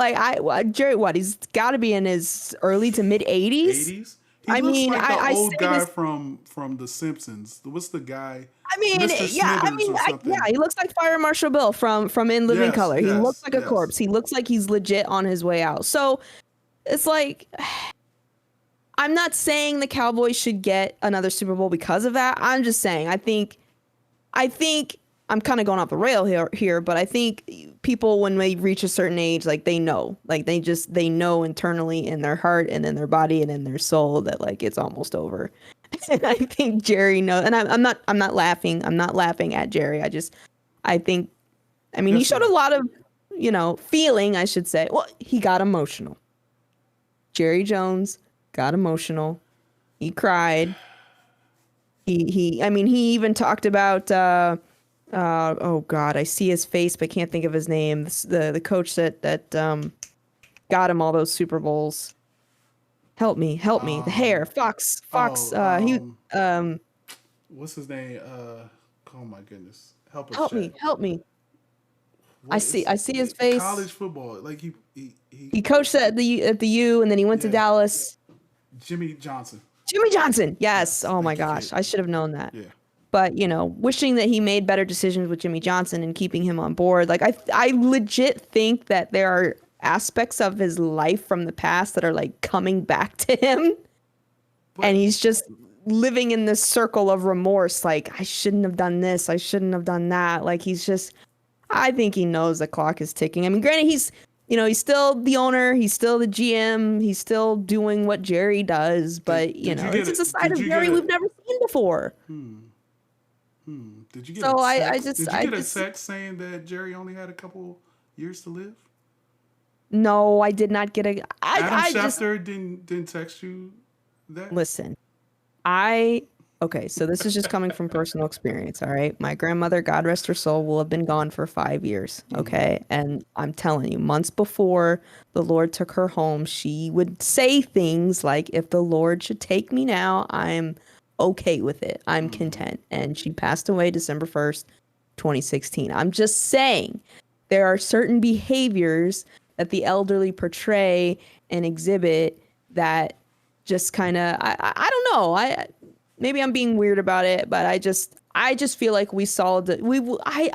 Jerry, he's got to be in his early to mid 80s. 80s. He I looks mean, like the I old say guy this. from The Simpsons. What's the guy? I mean, Mr. yeah, Smithers or yeah, something. he looks like Fire Marshal Bill from In Living Yes, Color. He looks yes, like a yes. corpse. He looks like he's legit on his way out. So it's like, I'm not saying the Cowboys should get another Super Bowl because of that. I'm just saying, I think I'm kind of going off the rail here, but I think people, when they reach a certain age, like, they know, like, they know internally in their heart and in their body and in their soul that, like, it's almost over. And I think Jerry knows, and I'm not laughing. I'm not laughing at Jerry. I think, I mean, he Yes, showed ma'am. a lot of, feeling, I should say. Well, he got emotional. Jerry Jones got emotional. He cried. I mean, he even talked about, oh God, I see his face, but can't think of his name. The coach that got him all those Super Bowls. Help me. The hair, Fox. Oh, He what's his name? Oh my goodness, help us, help chat. me, help me. What is I see his face. college football? Like he He coached at the U, and then he went to yeah, Dallas. Jimmy Johnson. Jimmy Johnson. Yes. Yes, Oh my thank you, kid. gosh, I should have known that. Yeah, But wishing that he made better decisions with Jimmy Johnson and keeping him on board. Like, I legit think that there are aspects of his life from the past that are, like, coming back to him, and but he's just living in this circle of remorse. Like, I shouldn't have done this. I shouldn't have done that. Like, I think he knows the clock is ticking. I mean, granted, he's still the owner. He's still the GM. He's still doing what Jerry does. But, did you it's get just a it? side Did of you get Jerry we've it? never seen before. Did you get a So text? Did you I get a just, text saying that Jerry only had a couple years to live? no, I did not get Adam I just, Schefter didn't text you that. listen, okay, so this is just coming from personal experience, all right? My grandmother, God rest her soul, will have been gone for 5 years, okay? And I'm telling you, months before the Lord took her home, she would say things like, if the Lord should take me now, I'm okay with it. I'm content. And she passed away December 1st, 2016. I'm just saying, there are certain behaviors that the elderly portray and exhibit that just kind of, I don't know. Maybe I'm being weird about it, but I just feel like we saw that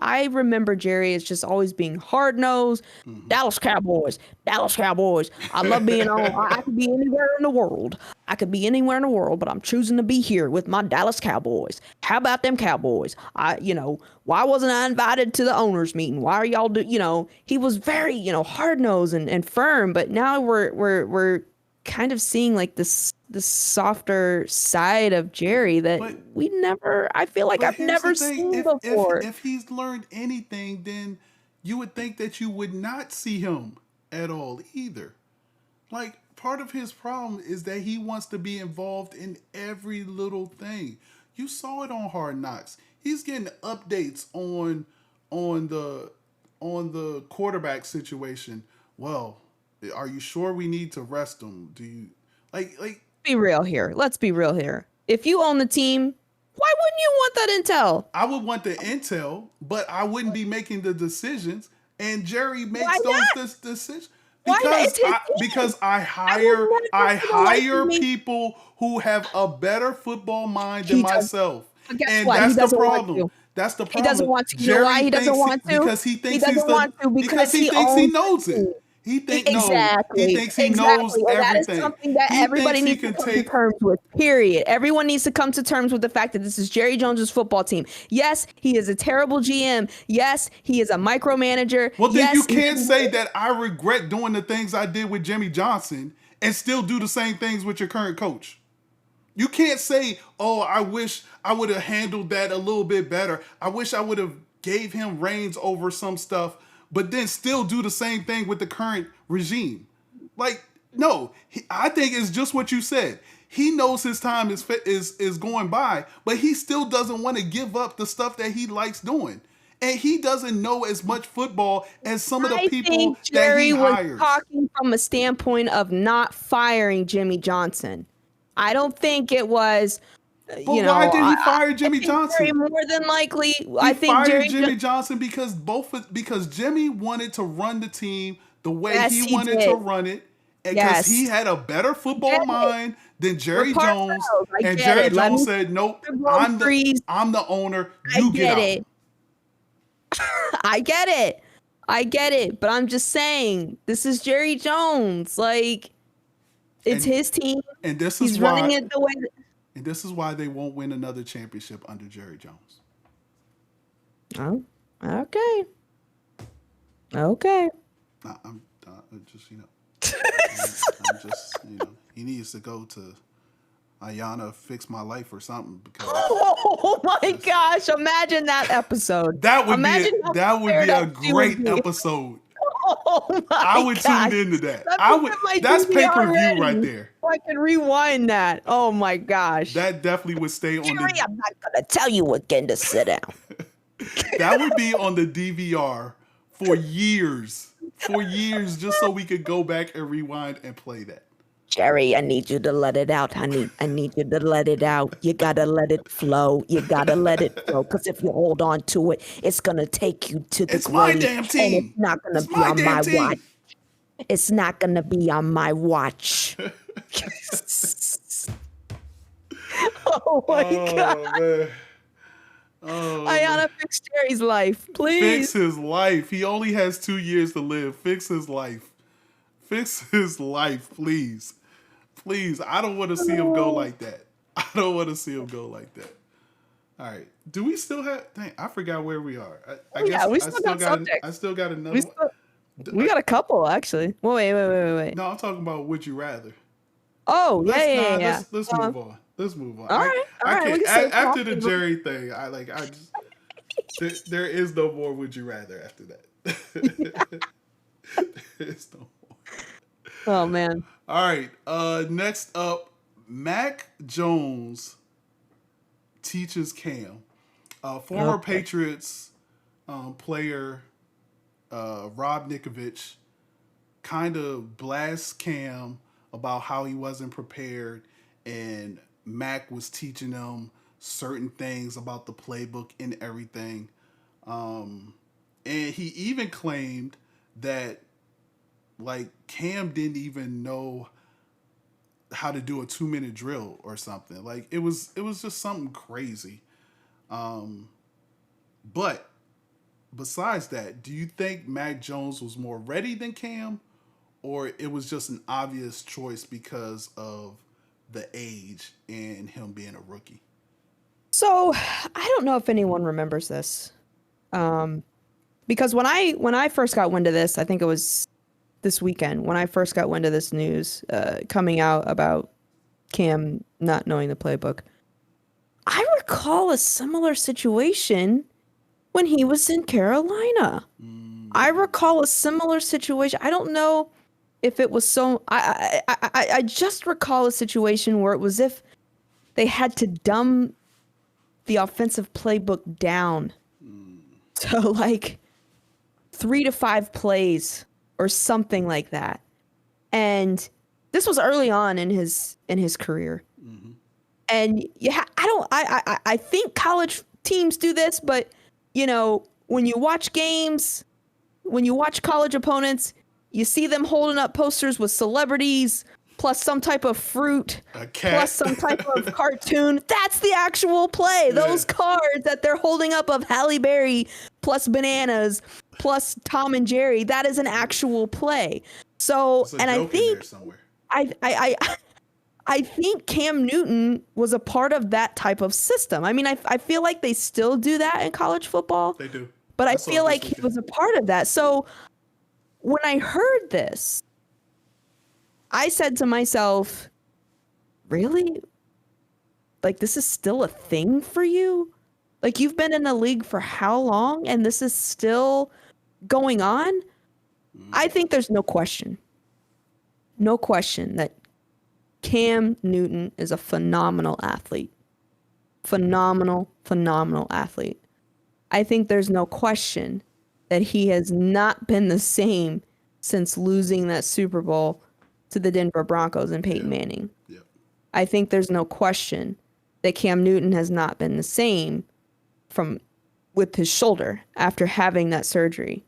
I remember Jerry as just always being hard nosed. Hmm. Dallas Cowboys, Dallas Cowboys. I love being on. I could be anywhere in the world. I could be anywhere in the world, but I'm choosing to be here with my Dallas Cowboys. How about them Cowboys? Why wasn't I invited to the owners meeting? Why are y'all he was very, hard nosed and firm, but now we're kind of seeing like this softer side of Jerry that But I feel like but I've here's the never thing: seen if if before. if he's learned anything, then you would think that you would not see him at all either. Like part of his problem is that he wants to be involved in every little thing. You saw it on Hard Knocks. He's getting updates on the on the quarterback situation. Well, are you sure we need to rest him? Do you like Be real here. Let's be real here. If you own the team, why wouldn't you want that intel? I would want the intel, but I wouldn't be making the decisions. And Jerry Why makes those not? decisions Why not? because It's his team. I I would hire never for the life of me. people who have a better football mind than He does. myself, But guess and what? He that's the doesn't want problem. to. That's the He doesn't problem. want to. You know why Jerry he doesn't thinks want to? because he He thinks he's doesn't the want to because because he he thinks he owns knows the it. team. He Exactly, thinks he knows exactly. And that is everything. something that He everybody thinks he needs to can come to take. terms with, period. Everyone needs to come to terms with the fact that this is Jerry Jones's football team. Yes, he is a terrible GM. Yes, he is a micromanager. Well, then you Yes, can't say that I regret doing the things I did with Jimmy Johnson and still do the same things with your current coach. You can't say, "Oh, I wish I would have handled that a little bit better. I wish I would have gave him reins over some stuff," but then still do the same thing with the current regime. Like, no, I think it's just what you said. He knows his time is going by, but he still doesn't want to give up the stuff that he likes doing. And he doesn't know as much football as some of the I people think that he Jerry was hires. talking from a standpoint of not firing Jimmy Johnson. I don't think it was, But why did he fire I Jimmy think Jerry Johnson? more than likely, He I think fired Jerry Jimmy just, Johnson because Jimmy wanted to run the team the way yes, he he wanted to did. run it, and because he Yes. had a better I get football it. mind than We're Jerry Jones, parallels. I and get Jerry it. Let Jones me said, "Nope, the groceries. I'm the owner. I You get get out." it. I get it. I get it. But I'm just saying, this is Jerry Jones. Like, it's And his team. and this is He's running why it the way they won't win another championship under Jerry Jones. Oh, okay. Okay. Nah, I'm just I'm just he needs to go to Ayana Fix My Life or something because Oh my gosh, imagine that episode. Imagine how that would fired be a up she would great be. episode. Oh I my would tune gosh. into that. Let I me would. get my That's pay DVR per view right ready there. so I can rewind that. Oh my gosh. That definitely would stay on Jerry, the. I'm not gonna tell you again to sit down. That would be on the DVR for years, just so we could go back and rewind and play that. Jerry, I need you to let it out, honey. I need you to let it out. You gotta let it flow. You gotta let it flow. Because if you hold on to it, it's gonna take you to the It's my grave. damn And it's team. not gonna It's be my on damn my watch. team. It's not gonna be on my watch. Oh my god. Oh man. Oh man. Ayana, fix Jerry's life, Fix please. his life. He only has 2 years to live. Fix his life. Fix his life, please. Please. I don't want to see him go like that. I don't want to see him go like that. All right. Do we still have? Dang, I forgot where we are. I Oh, guess yeah, we I still still got got. subjects. I still got another We one. still, we got a couple actually. Wait. No, I'm talking about would you rather. Oh, yeah. Let's move on. Let's move on. All right, I we can't can save after the talking. Jerry thing. I just there is no more would you rather after that. There is no more. Oh man. All right. Next up, Mac Jones teaches Cam. Former Okay. Patriots player Rob Nikovich kind of blasts Cam about how he wasn't prepared, and Mac was teaching him certain things about the playbook and everything. And he even claimed that like Cam didn't even know how to do a 2-minute drill or something. Like it was just something crazy. Um, but besides that, do you think Mac Jones was more ready than Cam, or it was just an obvious choice because of the age and him being a rookie? So I don't know if anyone remembers this. Um, because when I first got wind of this, I think it was this weekend when I first got wind of this news coming out about Cam not knowing the playbook. I recall a similar situation when he was in Carolina. I Mm, recall a similar situation. I don't know if it was so. I just recall a situation where it was if they had to dumb the offensive playbook down mm, to like 3 to 5 plays or something like that. And this was early on in his career. mm-hmm. And yeah, I think college teams do this, but when you watch games, when you watch college opponents, you see them holding up posters with celebrities plus some type of fruit A plus cat. some type of cartoon. That's the actual play. Yeah, Those cards that they're holding up of Halle Berry plus bananas plus Tom and Jerry, that is an actual play. So, there's a and I joke in there think somewhere. I think Cam Newton was a part of that type of system. I mean, I feel like they still do that in college football, They do. but I I saw feel it this like he weekend. was a part of that. So when I heard this, I said to myself, really? Like, this is still a thing for you? Like, you've been in the league for how long and this is still going on? I Mm, think there's no question that Cam Newton is a phenomenal athlete. Phenomenal, phenomenal athlete. I think there's no question that he has not been the same since losing that Super Bowl to the Denver Broncos and Peyton yeah, Manning. yeah. I think there's no question that Cam Newton has not been the same from with his shoulder after having that surgery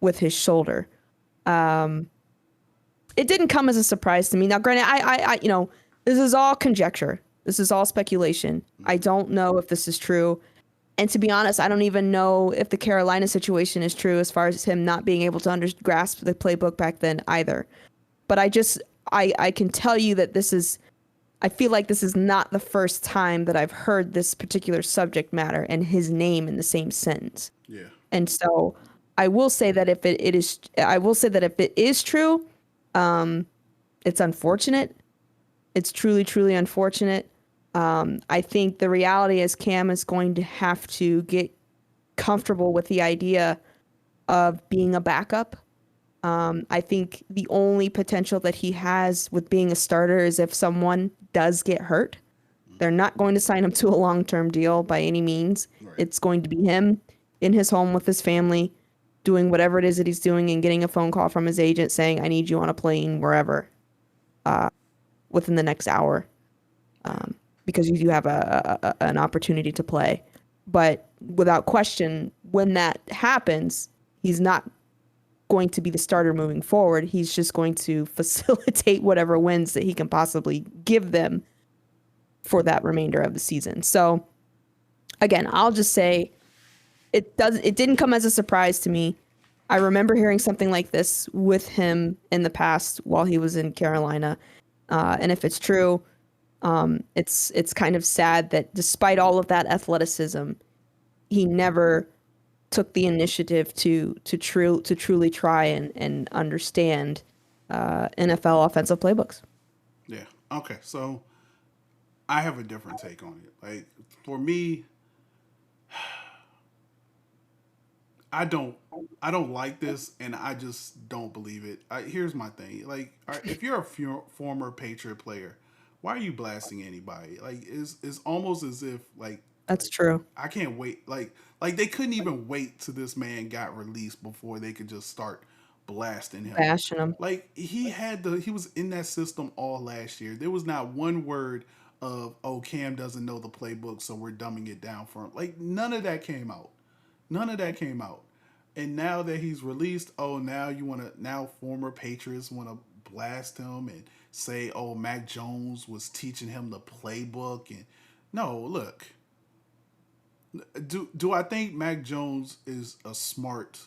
with his shoulder. Um, it didn't come as a surprise to me. Now, granted, this is all conjecture. This is all speculation. I Mm-hmm. don't know if this is true. And to be honest, I don't even know if the Carolina situation is true as far as him not being able to grasp the playbook back then either. But I can tell you that I feel like this is not the first time that I've heard this particular subject matter and his name in the same sentence. Yeah. And so I will say that if I will say that if it is true, it's unfortunate. It's truly, truly unfortunate. I think the reality is Cam is going to have to get comfortable with the idea of being a backup. I think the only potential that he has with being a starter is if someone does get hurt. They're not going to sign him to a long-term deal by any means. Right. It's going to be him in his home with his family, doing whatever it is that he's doing and getting a phone call from his agent saying, I need you on a plane wherever within the next hour because you do have an opportunity to play. But without question, when that happens, he's not going to be the starter moving forward. He's just going to facilitate whatever wins that he can possibly give them for that remainder of the season. So again, I'll just say it didn't come as a surprise to me. I remember hearing something like this with him in the past while he was in Carolina. And if it's true, it's kind of sad that despite all of that athleticism, he never took the initiative to truly try and understand NFL offensive playbooks. Yeah. Okay. So I have a different take on it. Like for me, I don't I don't like this, and I just don't believe it. Here's my thing: like, if you're a former Patriot player, why are you blasting anybody? Like, it's almost as if like That's true. I can't wait. Like they couldn't even wait till this man got released before they could just start blasting him. Bashing him. Like he was in that system all last year. There was not one word of Cam doesn't know the playbook, so we're dumbing it down for him. Like none of that came out. None of that came out. And now that he's released, now you want to now former Patriots want to blast him and say, Mac Jones was teaching him the playbook and no, look. Do I think Mac Jones is a smart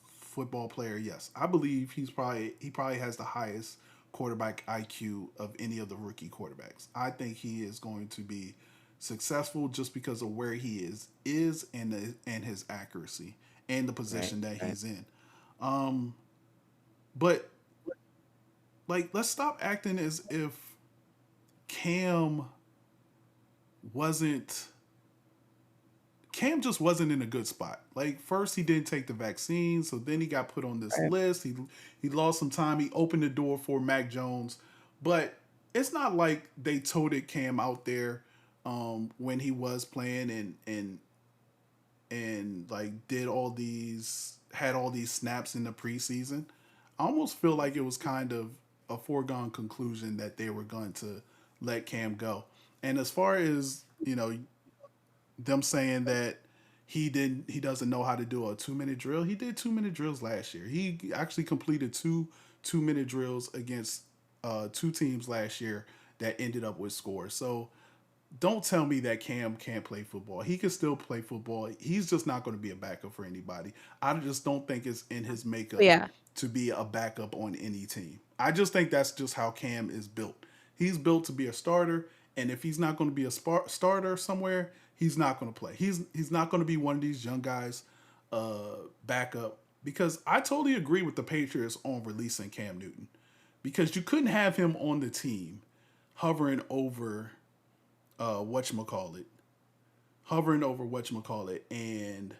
football player? Yes, I believe he probably has the highest quarterback IQ of any of the rookie quarterbacks. I think he is going to be successful just because of where he is and his accuracy and the Right. position that Right. he's in. Um, but like, let's stop acting as if Cam wasn't Cam just wasn't in a good spot. Like first he didn't take the vaccine, so then he got put on this Right. list. He lost some time. He opened the door for Mac Jones, but it's not like they toted Cam out there when he was playing and like did all these had all these snaps in the preseason. I almost feel like it was kind of a foregone conclusion that they were going to let Cam go. And as far as them saying that he doesn't know how to do a 2 minute drill. He did 2 minute drills last year. He actually completed 2 minute drills against two teams last year that ended up with scores. So don't tell me that Cam can't play football. He can still play football. He's just not going to be a backup for anybody. I just don't think it's in his makeup Yeah. to be a backup on any team. I just think that's just how Cam is built. He's built to be a starter, and if he's not going to be a starter somewhere, he's not going to play. He's not going to be one of these young guys backup because I totally agree with the Patriots on releasing Cam Newton because you couldn't have him on the team hovering over whatchamacallit, hovering over whatchamacallit, and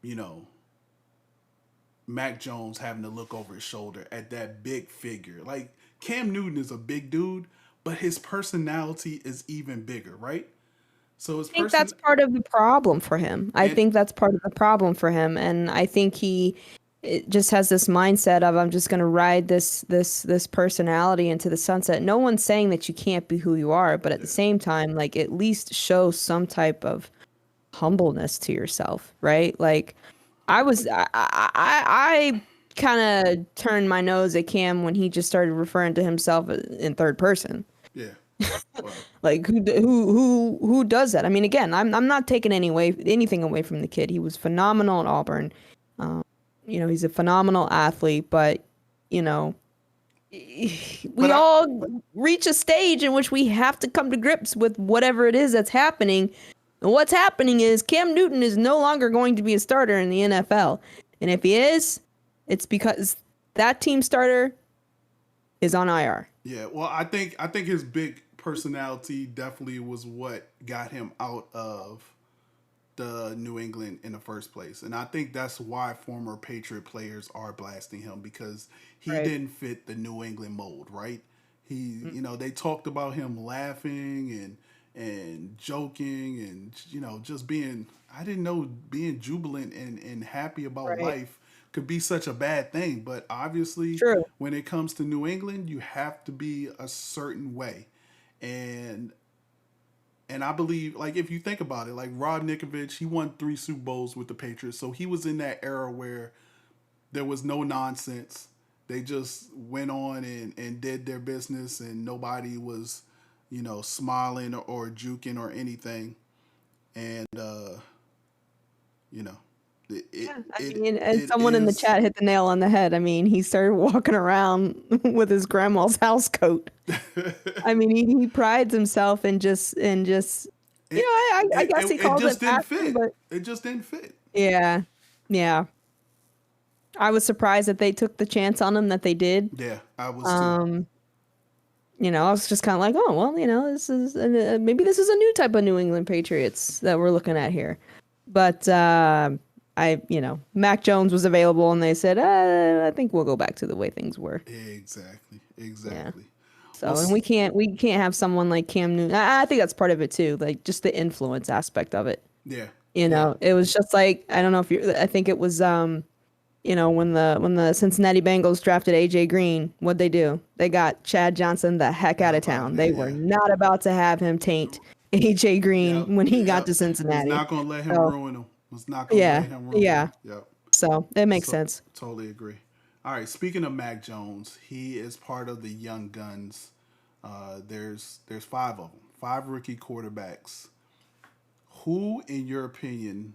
you know Mac Jones having to look over his shoulder at that big figure. Like Cam Newton is a big dude, but his personality is even bigger, right? So his I think that's person part of the problem for him. I and think that's part of the problem for him, and I think he it just has this mindset of I'm just going to ride this personality into the sunset. No one's saying that you can't be who you are, but at the yeah, same time, like at least show some type of humbleness to yourself, right? Like I kind of turned my nose at Cam when he just started referring to himself in third person. yeah. Well, Like who does that? I mean, again, I'm not taking anything away from the kid. He was phenomenal at Auburn. Um, he's a phenomenal athlete, but you know, but we all reach a stage in which we have to come to grips with whatever it is that's happening. And what's happening is Cam Newton is no longer going to be a starter in the NFL. And if he is, it's because that team starter is on IR. yeah. Well, I think his big personality definitely was what got him out of the New England in the first place. And I think that's why former Patriot players are blasting him because he Right. didn't fit the New England mold, right? They talked about him laughing and joking and just being I didn't know being jubilant and happy about Right. life could be such a bad thing, but obviously True. when it comes to New England, you have to be a certain way. And I believe, like, if you think about it, like Rod Nikovich, he won 3 Super Bowls with the Patriots, so he was in that era where there was no nonsense. They just went on and did their business, and nobody was, smiling or juking or anything. And you know, it it Yeah, I it, mean, and it someone in the is. chat hit the nail on the head. I mean, he started walking around with his grandma's house coat. I mean, he prides himself in just it, I guess he it calls it just didn't fashion, fit. but It just didn't fit. yeah, yeah. I was surprised that they took the chance on him that they did. Yeah, I was too. Um, I was just kind of like, oh well, this is maybe this is a new type of New England Patriots that we're looking at here. But Mac Jones was available, and they said, I think we'll go back to the way things were. Exactly, Yeah. exactly. Well, So, and we can't have someone like Cam Newton. I think that's part of it too, like just the influence aspect of it. yeah, yeah. It was just like I don't know if you. I think it was when the Cincinnati Bengals drafted AJ Green, what'd they do? They got Chad Johnson the heck Got out of up out of town. there. They were Yeah. not about to have him taint AJ Yep. Green when he got Yep. to Was Cincinnati. not gonna let him So ruin him. Was not gonna let yeah, him ruin him. yeah. Yep. So it makes So sense. totally agree. All right. Speaking of Mac Jones, he is part of the young guns. There's 5 of them, 5 rookie quarterbacks. Who, in your opinion,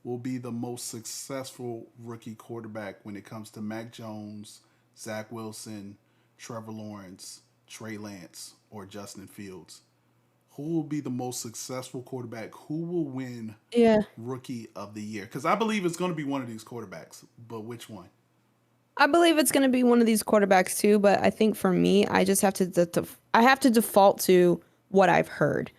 will be the most successful rookie quarterback when it comes to Mac Jones, Zach Wilson, Trevor Lawrence, Trey Lance, or Justin Fields? Who will be the most successful quarterback? Who will win Yeah. rookie of the year? Because I believe it's going to be one of these quarterbacks, but which one? I believe it's going to be one of these quarterbacks too, but I think for me, I just have to I have to default to what I've heard.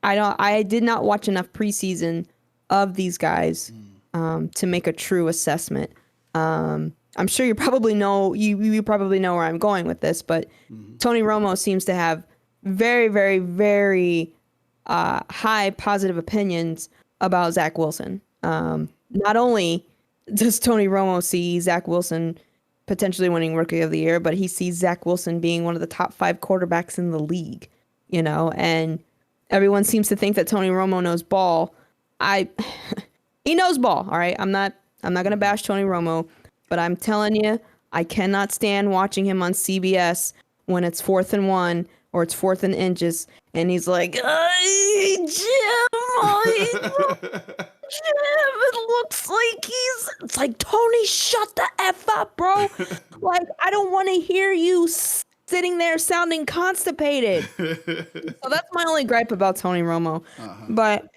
I did not watch enough preseason of these guys to make a true assessment. I'm sure you probably know where I'm going with this, but Tony Romo seems to have very, very, very high positive opinions about Zach Wilson. Not only does Tony Romo see Zach Wilson potentially winning Rookie of the Year, but he sees Zach Wilson being one of the top 5 quarterbacks in the league, and everyone seems to think that Tony Romo knows ball. I He knows ball, all right? I'm not gonna bash Tony Romo, but I'm telling you, I cannot stand watching him on CBS when it's 4th and 1 or it's 4th and inches, and he's like, "Hey, Jim, it looks like it's like, Tony, shut the F up, bro. Like, I don't want to hear you sitting there sounding constipated." So that's my only gripe about Tony Romo. But,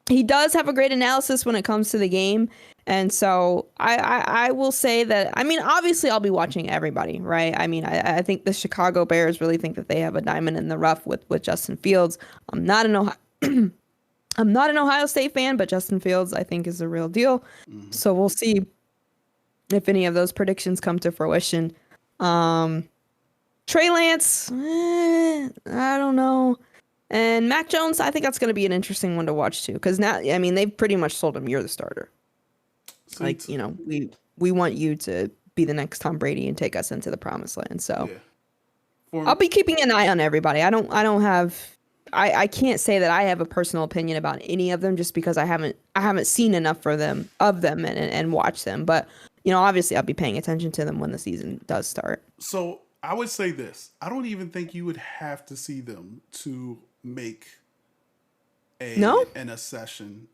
he does have a great analysis when it comes to the game. And so I will say that, I mean, obviously I'll be watching everybody, right? I mean, I think the Chicago Bears really think that they have a diamond in the rough with Justin Fields. I'm not an Ohio State fan, but Justin Fields, I think, is a real deal. So we'll see if any of those predictions come to fruition. Trey Lance, I don't know. And Mac Jones, I think that's going to be an interesting one to watch too. Because now, I mean, they've pretty much told him you're the starter. Like, we want you to be the next Tom Brady and take us into the promised land. So I'll be keeping an eye on everybody. I can't say that I have a personal opinion about any of them just because I haven't seen enough of them and watched them. But, obviously I'll be paying attention to them when the season does start. So I would say this. I don't even think you would have to see them to make an accession.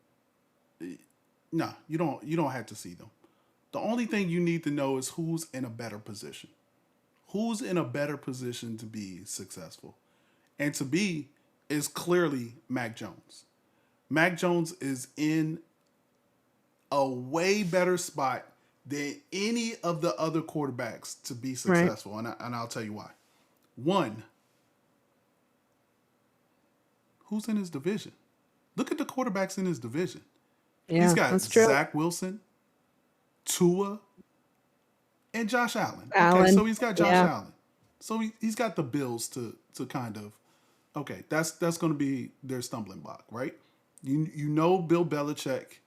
No, you don't have to see them. The only thing you need to know is who's in a better position. Who's in a better position to be successful. And to be is clearly Mac Jones. Mac Jones is in a way better spot than any of the other quarterbacks to be successful. Right. And I'll tell you why. One, who's in his division? Look at the quarterbacks in his division. Yeah, he's got that's true. Zach Wilson, Tua, and Josh Allen. Okay, so he's got Josh Allen. So he's got the Bills to kind of, okay, that's going to be their stumbling block, right? You know Bill Belichick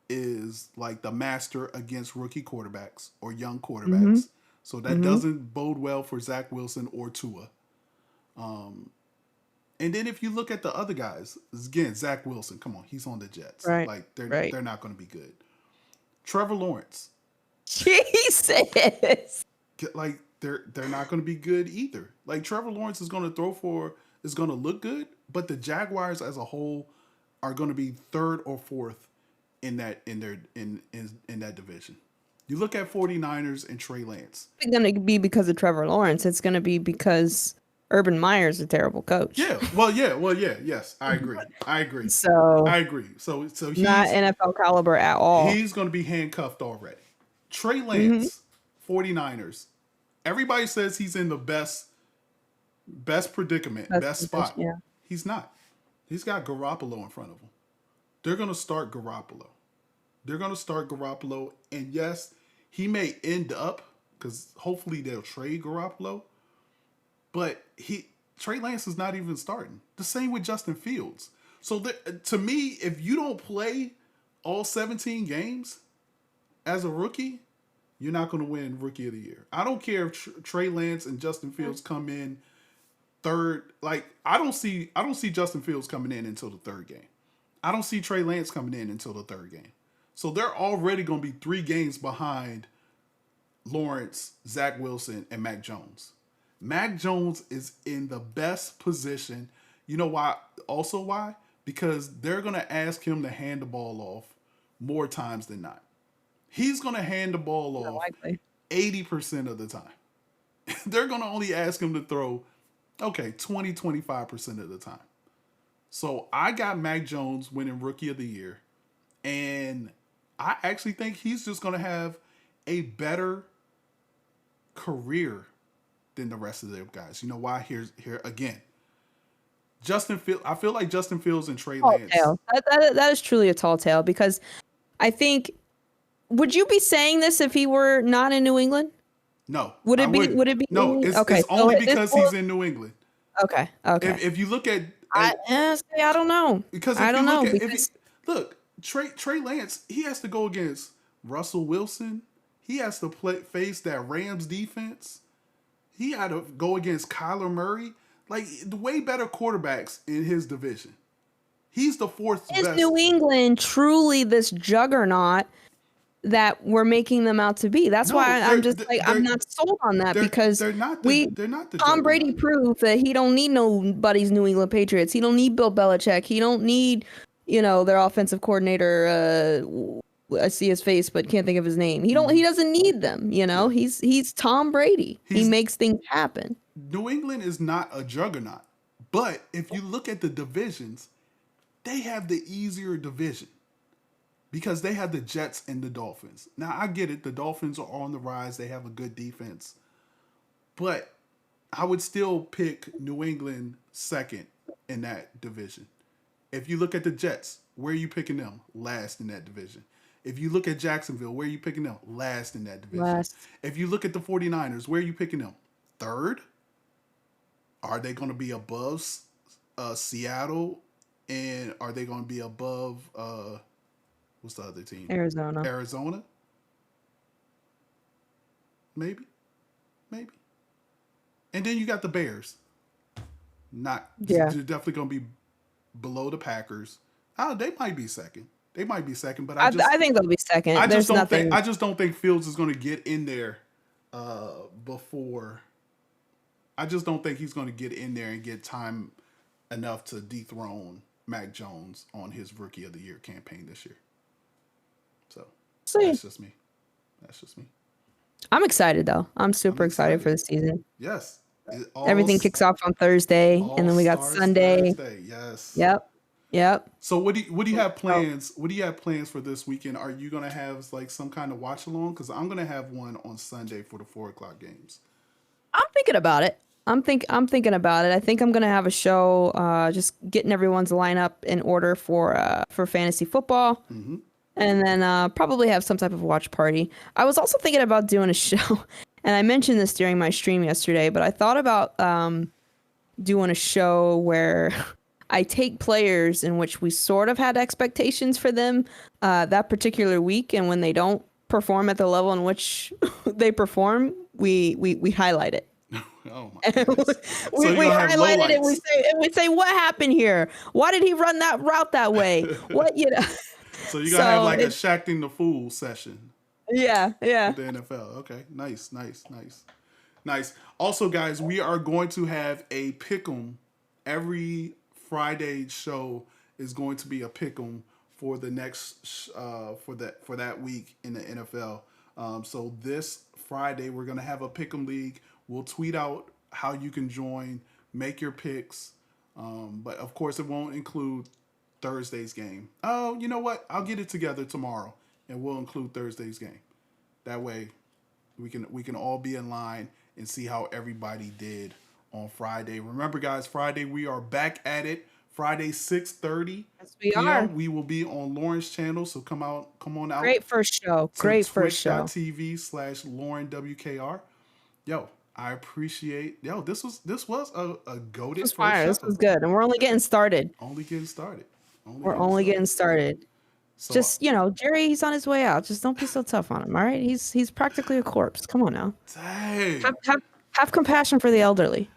is like the master against rookie quarterbacks or young quarterbacks. So that doesn't bode well for Zach Wilson or Tua. And then if you look at the other guys, again, Zach Wilson, come on, he's on the Jets. Right. Like they're not going to be good. Trevor Lawrence. Jesus. Like they're not going to be good either. Like Trevor Lawrence is going to is going to look good, but the Jaguars as a whole are going to be 3rd or 4th in that division. You look at 49ers and Trey Lance. It's going to be because of Trevor Lawrence. It's going to be because Urban Meyer's a terrible coach. Yes, I agree. So I agree. So he's not NFL caliber at all. He's going to be handcuffed already. Trey Lance, 49ers. Everybody says he's in the best predicament, best spot. Yeah. He's not. He's got Garoppolo in front of him. They're going to start Garoppolo. And yes, he may end up, because hopefully they'll trade Garoppolo, but Trey Lance is not even starting. The same with Justin Fields. So to me, if you don't play all 17 games as a rookie, you're not going to win Rookie of the Year. I don't care if Trey Lance and Justin Fields come in third. Like I don't see Justin Fields coming in until the 3rd game. I don't see Trey Lance coming in until the 3rd game. So they're already going to be 3 games behind Lawrence, Zach Wilson, and Mac Jones. Mac Jones is in the best position. You know why? Also why? because they're going to ask him to hand the ball off more times than not. He's going to hand the ball More off likely. 80% of the time. They're going to only ask him to throw, okay, 25% of the time. So I got Mac Jones winning Rookie of the Year. And I actually think he's just going to have a better career than the rest of them guys. You know why? Here again. Justin Fields. I feel like Justin Fields and Trey Tall Lance. tale. That is truly a tall tale because I think. Would you be saying this if he were not in New England? No, Would I it be? wouldn't. Would it be? No, Okay. it's So only this. because he's in New England. Okay. Okay. If you look at, I don't know. because I if you don't look know at if you, because look Trey Lance, he has to go against Russell Wilson. He has to face that Rams defense. He had to go against Kyler Murray, like the way better quarterbacks in his division. He's the fourth is best. New England truly this juggernaut that we're making them out to be? That's No, why I'm just like I'm not sold on that because we they're not the Tom Brady juggernaut. proved that he don't need nobody's New England Patriots. He don't need Bill Belichick. He don't need their offensive coordinator. I see his face, but can't think of his name. He doesn't need them. Yeah, He's Tom Brady. He he's makes things happen. New England is not a juggernaut. But if you look at the divisions, they have the easier division because they have the Jets and the Dolphins. Now I get it; the Dolphins are on the rise. They have a good defense, but I would still pick New England second in that division. If you look at the Jets, where are you picking them? Last in that division. If you look at Jacksonville, where are you picking them? Last in that division. Last. If you look at the 49ers, where are you picking them? Third? Are they going to be above Seattle? And are they going to be above, what's the other team? Arizona. Arizona? Maybe. Maybe. And then you got the Bears. Yeah. They're definitely going to be below the Packers. Oh, they might be second. They might be second, but I think they'll be second. There's nothing. I just don't think Fields is going to get in there before. I just don't think he's going to get in there and get time enough to dethrone Mac Jones on his Rookie of the Year campaign this year. So See. that's just me. That's just me. I'm excited though. I'm super excited for the season. Yes. Everything kicks off on Thursday, and then we got Sunday. Thursday. Yes. Yep. So what do you have plans? What do you have plans for this weekend? Are you gonna have like some kind of watch along? Because I'm gonna have one on Sunday for the 4:00 games. I'm thinking about it. I'm thinking about it. I think I'm gonna have a show, just getting everyone's lineup in order for fantasy football, and then probably have some type of watch party. I was also thinking about doing a show, and I mentioned this during my stream yesterday, but I thought about doing a show where I take players in which we sort of had expectations for them that particular week, and when they don't perform at the level in which they perform, we highlight it. Oh my goodness. we highlight it and we say what happened here? Why did he run that route that way? What So you're gonna have like a Shacking the Fool session. Yeah. With the NFL. Okay. Nice. Also, guys, we are going to have a pick'em. Every Friday show is going to be a pick'em for the next for that week in the NFL. So this Friday we're gonna have a pick'em league. We'll tweet out how you can join, make your picks, but of course it won't include Thursday's game. Oh, you know what? I'll get it together tomorrow, and we'll include Thursday's game. That way, we can all be in line and see how everybody did on Friday. Remember, guys, Friday we are back at it. Friday 6:30 p.m. We will be on Lauren's channel, so come on out. Great first show. Great first show. Twitch.tv/LaurenWKR. Yo, I appreciate. Yo, this was a goated. This was fire. This was good, and we're only getting started. We're only getting started. So, just Jerry, he's on his way out. Just don't be so tough on him. All right, he's practically a corpse. Come on now. Dang. Have compassion for the elderly.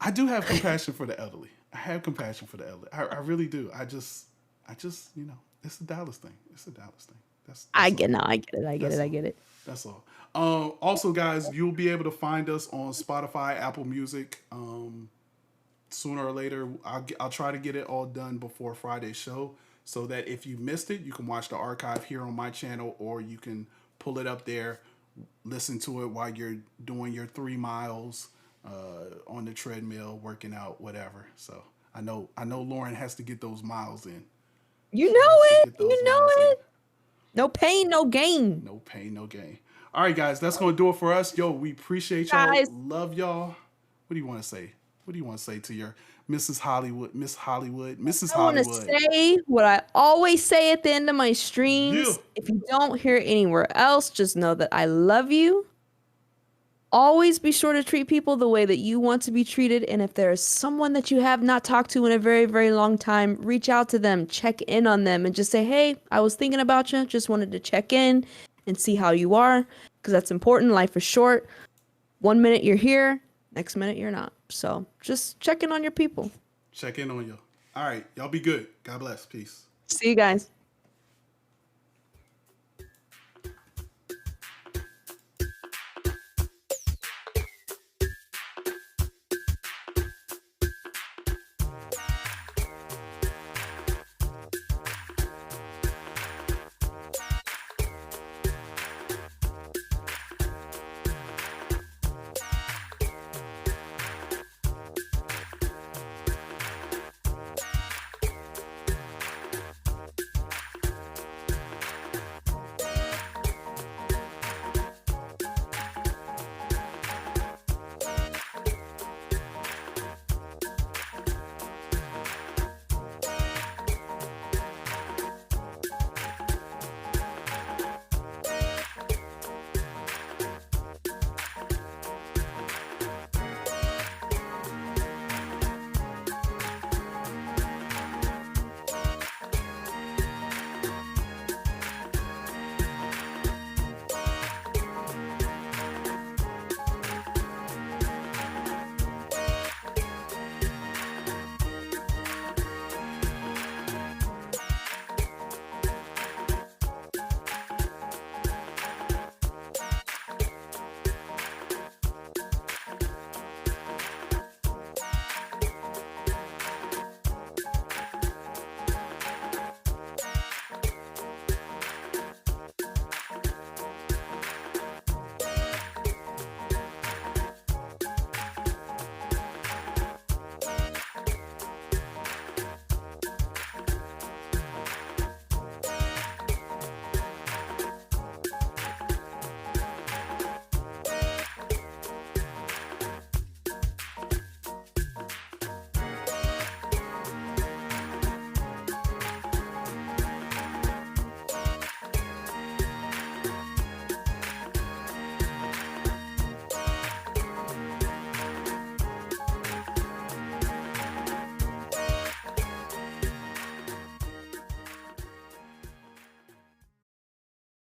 I do have compassion for the elderly. I have compassion for the elderly. I really do. I just it's a Dallas thing. That's I get it. That's all. Also, guys, you'll be able to find us on Spotify, Apple Music, sooner or later, I'll try to get it all done before Friday's show, so that if you missed it, you can watch the archive here on my channel, or you can pull it up there, listen to it while you're doing your 3 miles on the treadmill, working out, whatever. So I know Lauren has to get those miles in. You She know has to it. get those You know miles in. it. No pain, no gain. No pain, no gain. All right, guys, that's gonna do it for us. Yo, we appreciate y'all. Guys, Love y'all. What do you want to say? What do you want to say to your Mrs. Hollywood, Miss Hollywood, Mrs. I want to Hollywood? say what I always say at the end of my Yeah. streams. If you don't hear it anywhere else, just know that I love you. Always be sure to treat people the way that you want to be treated. And if there is someone that you have not talked to in a very, very long time, reach out to them, check in on them, and just say, hey, I was thinking about you. Just wanted to check in and see how you are, because that's important. Life is short. 1 minute you're here, next minute you're not. So just check in on your people. Check in on you. All right, y'all be good. God bless. Peace. See you guys.